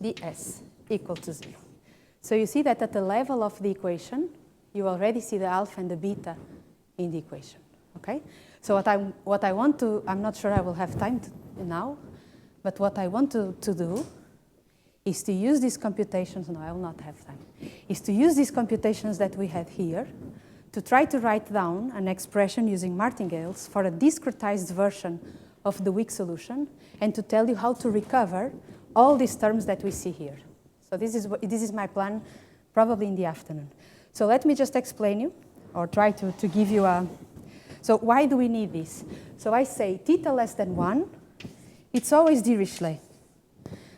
ds equal to 0. So you see that at the level of the equation, you already see the alpha and the beta in the equation, okay? So what I want to, I'm not sure I will have time now, but what I want to do is to use these computations, no, I will not have time, is to use these computations that we had here to try to write down an expression using Martingales for a discretized version of the weak solution and to tell you how to recover all these terms that we see here. So this is my plan probably in the afternoon. So let me just explain you or try to give you a, so why do we need this? So I say theta less than 1, it's always Dirichlet.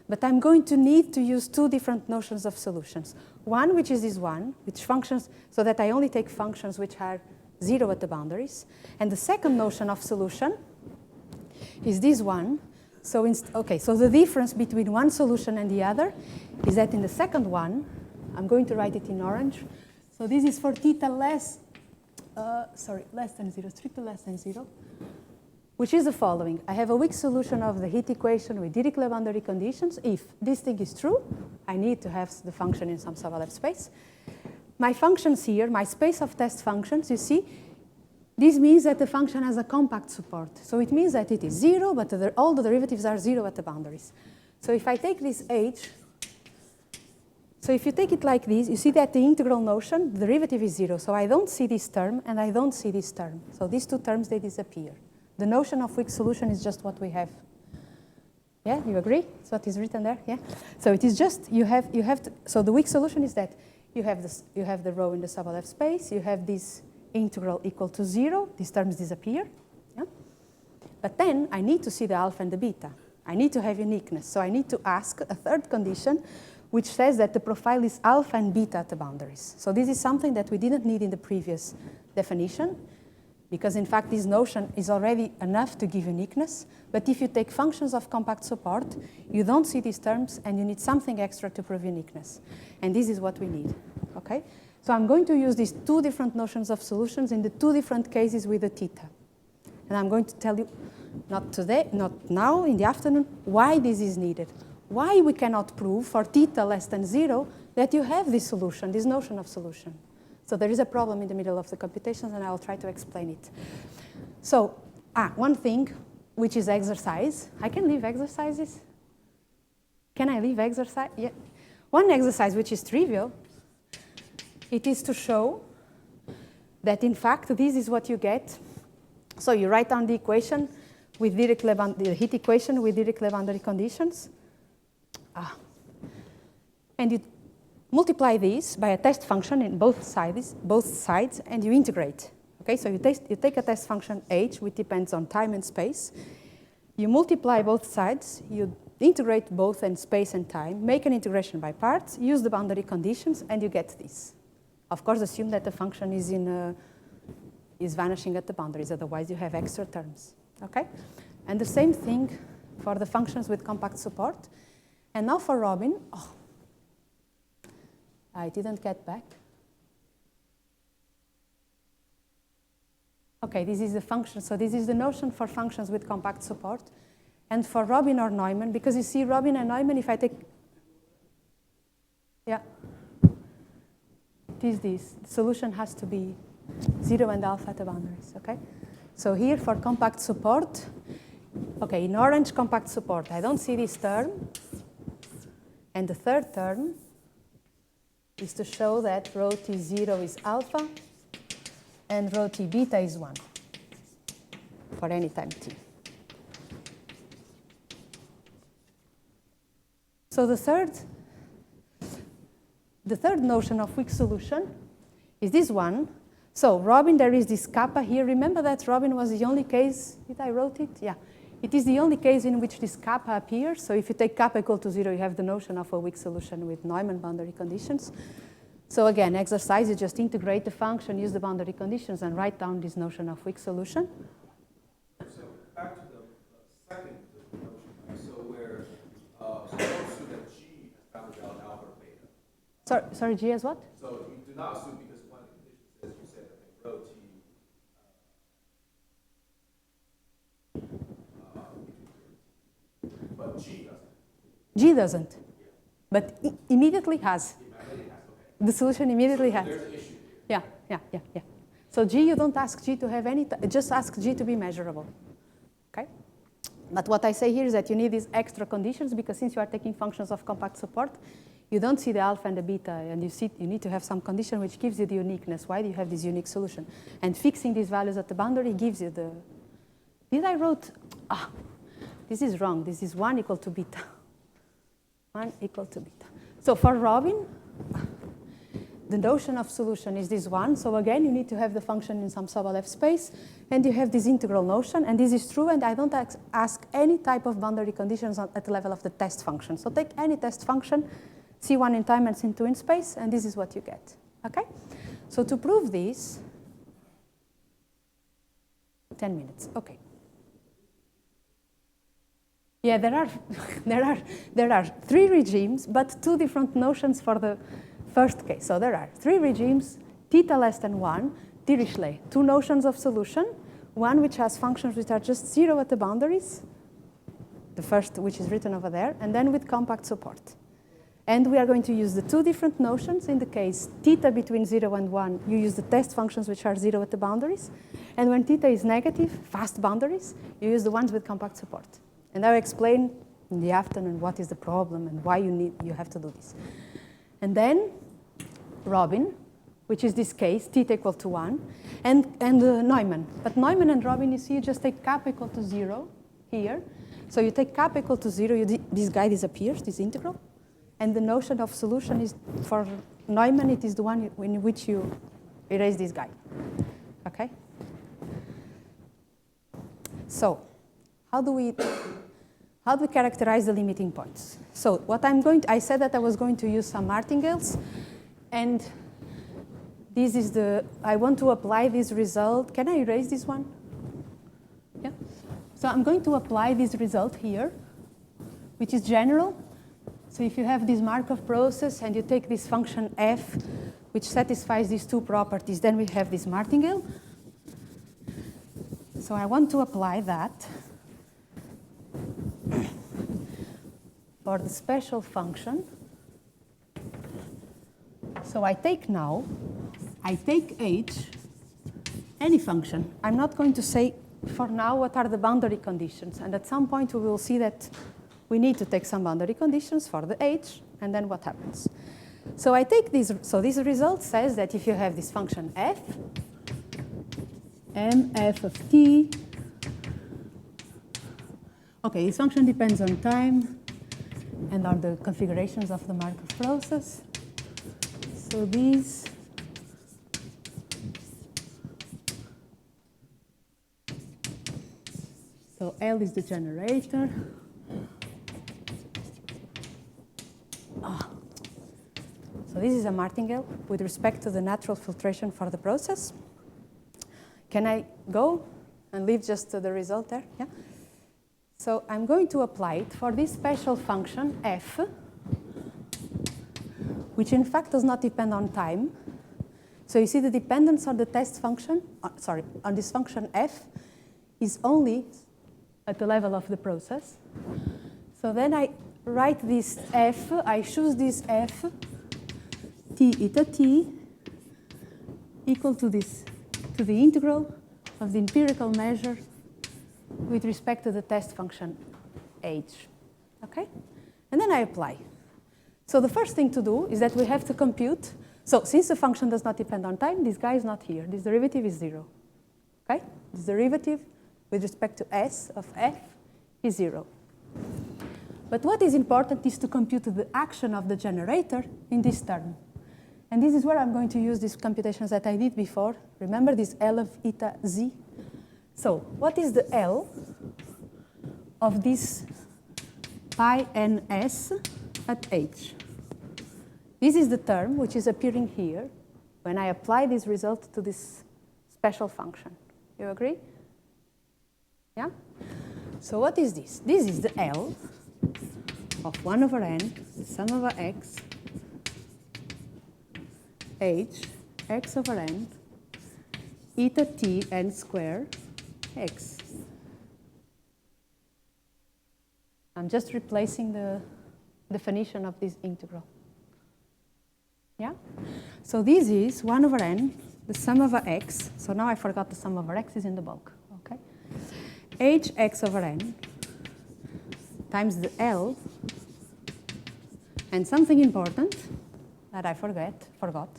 But I'm going to need to use two different notions of solutions. One, which is this one, which functions, so that I only take functions which are 0 at the boundaries. And the second notion of solution is this one. So, okay, so the difference between one solution and the other is that in the second one, I'm going to write it in orange. So this is for theta less than 0, strictly less than 0. Which is the following. I have a weak solution of the heat equation with Dirichlet boundary conditions. If this thing is true, I need to have the function in some Sobolev space. My functions here, my space of test functions, you see, This means that the function has a compact support. So it means that it is 0, but all the derivatives are 0 at the boundaries. So if I take this h, so if you take it like this, you see that the integral notion, the derivative is 0. So I don't see this term, and I don't see this term. So these two terms, they disappear. The notion of weak solution is just what we have. Yeah, you agree? It's what is written there, yeah? So it is just, you have to, so the weak solution is that you have the row in the sub-L space, you have this integral equal to 0, these terms disappear, yeah? But then I need to see the alpha and the beta. I need to have uniqueness, so I need to ask a third condition which says that the profile is alpha and beta at the boundaries. So this is something that we didn't need in the previous definition, because in fact this notion is already enough to give uniqueness, but if you take functions of compact support, you don't see these terms and you need something extra to prove uniqueness. And this is what we need, okay? So I'm going to use these two different notions of solutions in the two different cases with the theta. And I'm going to tell you, not today, not now, in the afternoon, why this is needed. Why we cannot prove for theta less than 0 that you have this solution, this notion of solution. So there is a problem in the middle of the computations, and I will try to explain it. So one thing, which is exercise. I can leave exercises? Can I leave exercise? Yeah. One exercise, which is trivial, it is to show that, in fact, this is what you get. So you write down the equation with the heat equation with Dirichlet boundary conditions. And you multiply these by a test function in both sides, and you integrate. Okay, so you take a test function h, which depends on time and space. You multiply both sides. You integrate both in space and time. Make an integration by parts. Use the boundary conditions, and you get this. Of course, assume that the function is vanishing at the boundaries. Otherwise, you have extra terms. Okay, and the same thing for the functions with compact support. And now for Robin. Oh, I didn't get back. Okay, this is the function. So this is the notion for functions with compact support. And for Robin or Neumann, because you see Robin and Neumann, if I take, yeah, it is this. The solution has to be 0 and alpha at the boundaries, okay? So here for compact support, okay, in orange compact support, I don't see this term. And the third term is to show that rho T0 is alpha and rho T beta is 1 for any time t. So the third notion of weak solution is this one. So Robin, there is this kappa here. Remember that Robin was the only case, did I wrote it? Yeah. It is the only case in which this kappa appears. So if you take kappa equal to 0, you have the notion of a weak solution with Neumann boundary conditions. So again, exercise, you just integrate the function, use the boundary conditions, and write down this notion of weak solution. So back to the second notion, so where, so don't assume that G has bounded out alpha or beta. Sorry, G as what? So you do not assume, because one of the conditions says, you said, I think, rho T, but G doesn't. G doesn't, but immediately has. The solution immediately has. There's an issue Yeah, here. yeah, yeah, yeah. So G, you don't ask G to have any, just ask G to be measurable, okay? But what I say here is that you need these extra conditions, because since you are taking functions of compact support, you don't see the alpha and the beta, and you need to have some condition which gives you the uniqueness. Why do you have this unique solution? And fixing these values at the boundary gives you the, did I wrote, this is wrong. This is 1 equal to beta. 1 equal to beta. So for Robin, the notion of solution is this one. So again, you need to have the function in some sub-L space, and you have this integral notion, and this is true, and I don't ask any type of boundary conditions at the level of the test function. So take any test function, C1 in time and C2 in space, and this is what you get, okay? So to prove this, 10 minutes, okay. Yeah, there are 3 regimes, but 2 different notions for the first case. So there are 3 regimes, theta less than 1, Dirichlet, 2 notions of solution, one which has functions which are just 0 at the boundaries, the first which is written over there, and then with compact support. And we are going to use the two different notions. In the case theta between 0 and 1, you use the test functions which are 0 at the boundaries. And when theta is negative, fast boundaries, you use the ones with compact support. And I'll explain in the afternoon what is the problem and why you have to do this. And then Robin, which is this case, theta equal to 1, and Neumann. But Neumann and Robin, you see, you just take kappa equal to 0 here. So you take kappa equal to 0, this guy disappears, this integral. And the notion of solution is, for Neumann, it is the one in which you erase this guy. Okay? So how do we characterize the limiting points? So what I said that I was going to use some martingales, and this is I want to apply this result. Can I erase this one? Yeah. So I'm going to apply this result here, which is general. So if you have this Markov process and you take this function f, which satisfies these two properties, then we have this martingale. So I want to apply that for the special function. So I take h, any function. I'm not going to say for now what are the boundary conditions. And at some point we will see that we need to take some boundary conditions for the h, and then what happens. So I take this. So this result says that if you have this function f, mf of t, okay, this function depends on time and on the configurations of the Markov process. So these so L is the generator. So this is a martingale with respect to the natural filtration for the process. Can I go and leave just the result there? Yeah. So I'm going to apply it for this special function f, which in fact does not depend on time. So you see the dependence on the test function, on this function f, is only at the level of the process. So then I write this f, I choose this f, t eta t, equal to the integral of the empirical measure with respect to the test function h. Okay? And then I apply. So the first thing to do is that we have to compute. So since the function does not depend on time, this guy is not here. This derivative is 0. Okay? This derivative with respect to s of f is 0. But what is important is to compute the action of the generator in this term. And this is where I'm going to use these computations that I did before. Remember this L of eta z? So what is the L of this pi ns at h? This is the term which is appearing here when I apply this result to this special function. You agree? Yeah? So what is this? This is the L of 1 over n, the sum over x, h, x over n, eta t n square, x. I'm just replacing the definition of this integral. Yeah? So this is 1 over n, the sum over x. So now I forgot the sum over x is in the bulk. Okay? H x over n times the L, and something important that I forgot.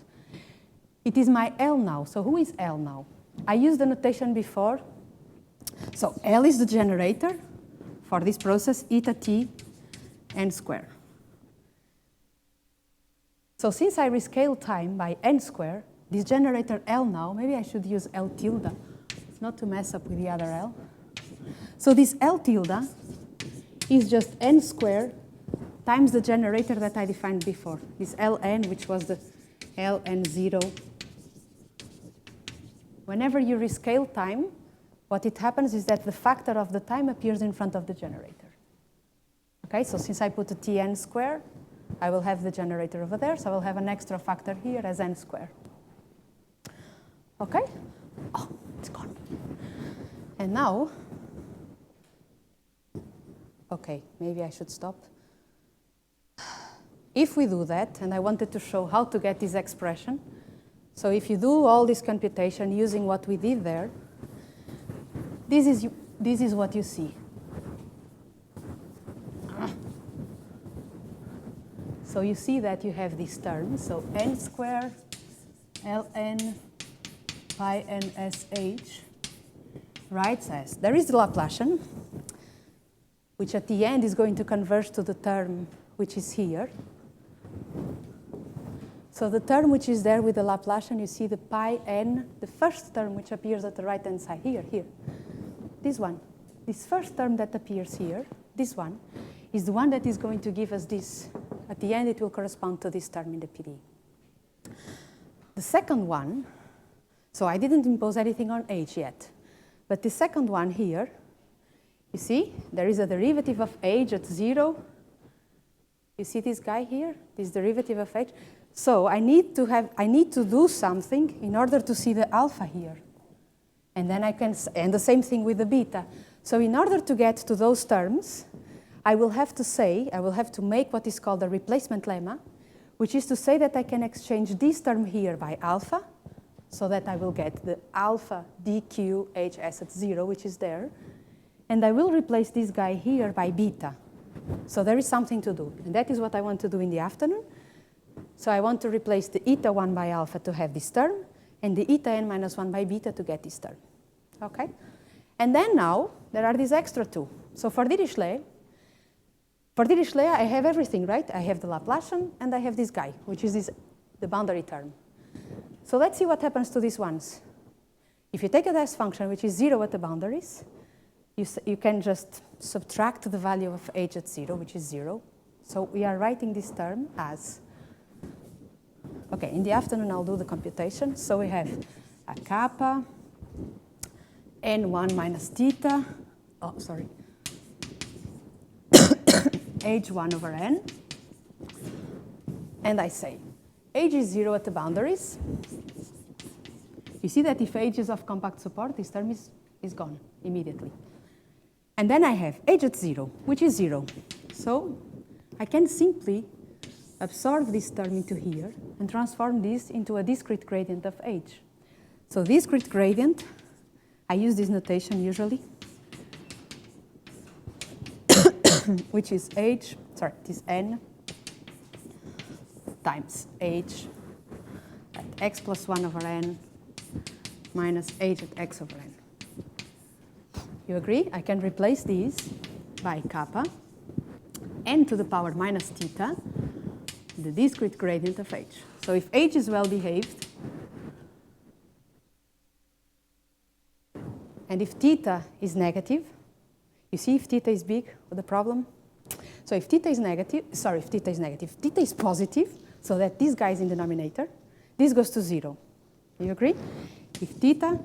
It is my L now. So who is L now? I used the notation before. So L is the generator for this process, eta t n square. So since I rescale time by n square, this generator L now, maybe I should use L tilde. It's not to mess up with the other L. So this L tilde is just n squared times the generator that I defined before, this Ln, which was the Ln0. Whenever you rescale time, what it happens is that the factor of the time appears in front of the generator. Okay, so since I put a Tn squared, I will have the generator over there, so I will have an extra factor here as n squared. Okay? Oh, it's gone. And now, okay, maybe I should stop. if we do that, and I wanted to show how to get this expression, so if you do all this computation using what we did there, this is what you see. So you see that you have this term, so n squared ln pi n sh writes as, there is the Laplacian, which at the end is going to converge to the term which is here. So the term which is there with the Laplacian, you see the pi n, the first term which appears at the right-hand side, here. This one, this first term that appears here, this one, is the one that is going to give us this. At the end, it will correspond to this term in the PDE. The second one, so I didn't impose anything on h yet, but the second one here, you see, there is a derivative of h at 0. You see this guy here, this derivative of h? So I need to do something in order to see the alpha here. And then I can, and the same thing with the beta. So in order to get to those terms, I will have to make what is called a replacement lemma, which is to say that I can exchange this term here by alpha, so that I will get the alpha dq hs at 0, which is there. And I will replace this guy here by beta. So there is something to do. And that is what I want to do in the afternoon. So I want to replace the eta 1 by alpha to have this term, and the eta n minus 1 by beta to get this term. Okay? And then now, there are these extra two. So for Dirichlet, I have everything, right? I have the Laplacian, and I have this guy, which is the boundary term. So let's see what happens to these ones. If you take a test function, which is 0 at the boundaries, you can just subtract the value of h at 0, which is 0. So we are writing this term as, okay, in the afternoon I'll do the computation. So we have a kappa n1 minus theta, h1 over n. And I say, h is 0 at the boundaries. You see that if h is of compact support, this term is gone immediately. And then I have h at 0, which is 0. So I can simply absorb this term into here and transform this into a discrete gradient of h. So discrete gradient, I use this notation usually, which is this n times h at x plus 1 over n minus h at x over n. You agree? I can replace these by kappa n to the power minus theta, the discrete gradient of h. So if h is well behaved, and if theta is negative, you see if theta is big, the problem? So if theta is negative, theta is positive, so that this guy is in the denominator, this goes to 0. You agree? If theta,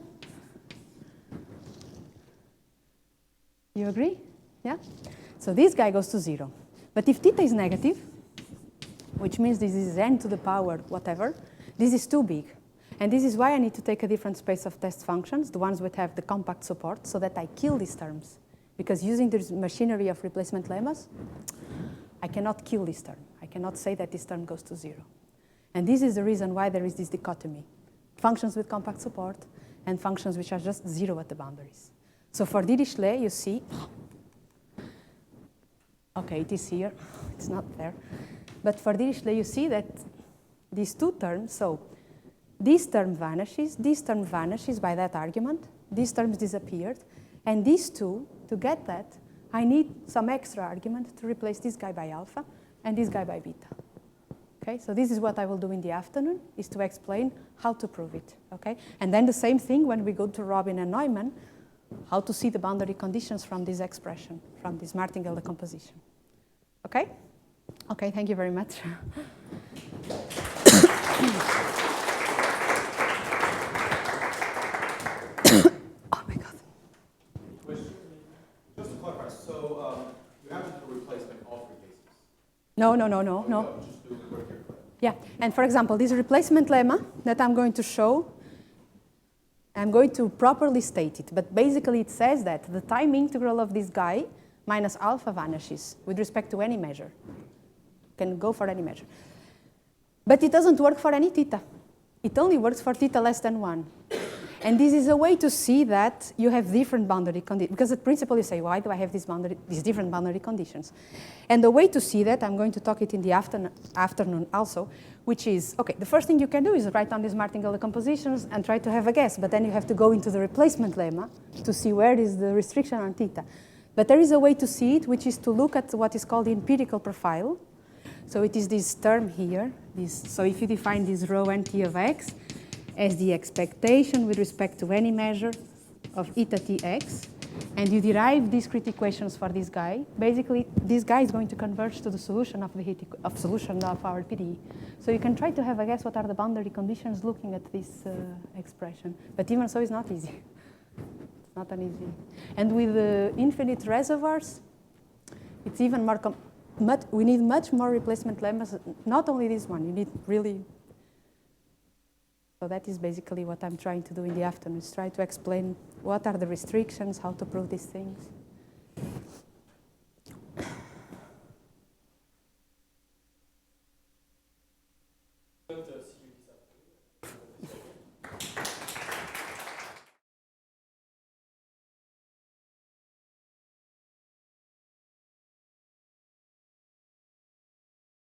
you agree? Yeah? So this guy goes to 0. But if theta is negative, which means this is n to the power whatever, this is too big. And this is why I need to take a different space of test functions, the ones that have the compact support, so that I kill these terms. Because using the machinery of replacement lemmas, I cannot kill this term. I cannot say that this term goes to 0. And this is the reason why there is this dichotomy. Functions with compact support and functions which are just 0 at the boundaries. So for Dirichlet, you see, okay, it is here. It's not there. But for Dirichlet, you see that these two terms, so this term vanishes by that argument, these terms disappeared, and these two, to get that, I need some extra argument to replace this guy by alpha and this guy by beta. Okay, so this is what I will do in the afternoon, is to explain how to prove it. Okay, and then the same thing when we go to Robin and Neumann, how to see the boundary conditions from this expression, from this Martingale decomposition. Okay? Okay, thank you very much. Oh my God. Question? Just to clarify, so you have to do a replacement in all three cases? No. Just do the work here. Yeah, and for example, this replacement lemma that I'm going to show, I'm going to properly state it, but basically it says that the time integral of this guy minus alpha vanishes with respect to any measure. can go for any measure. But it doesn't work for any theta. It only works for theta less than 1. And this is a way to see that you have different boundary conditions. Because at principle you say, why do I have these different boundary conditions? And the way to see that, I'm going to talk it in the afternoon also, which is, okay, the first thing you can do is write down these Martingale compositions and try to have a guess. But then you have to go into the replacement lemma to see where is the restriction on theta. But there is a way to see it, which is to look at what is called the empirical profile. So it is this term here. So if you define this rho nt of x as the expectation with respect to any measure of eta tx, and you derive discrete equations for this guy, basically this guy is going to converge to the solution of our PDE. So you can try to have a guess what are the boundary conditions looking at this expression. But even so, it's not easy. It's not an easy. And with the infinite reservoirs, it's even more we need much more replacement lemmas. Not only this one, you need really. So that is basically what I'm trying to do in the afternoon, is try to explain what are the restrictions, how to prove these things.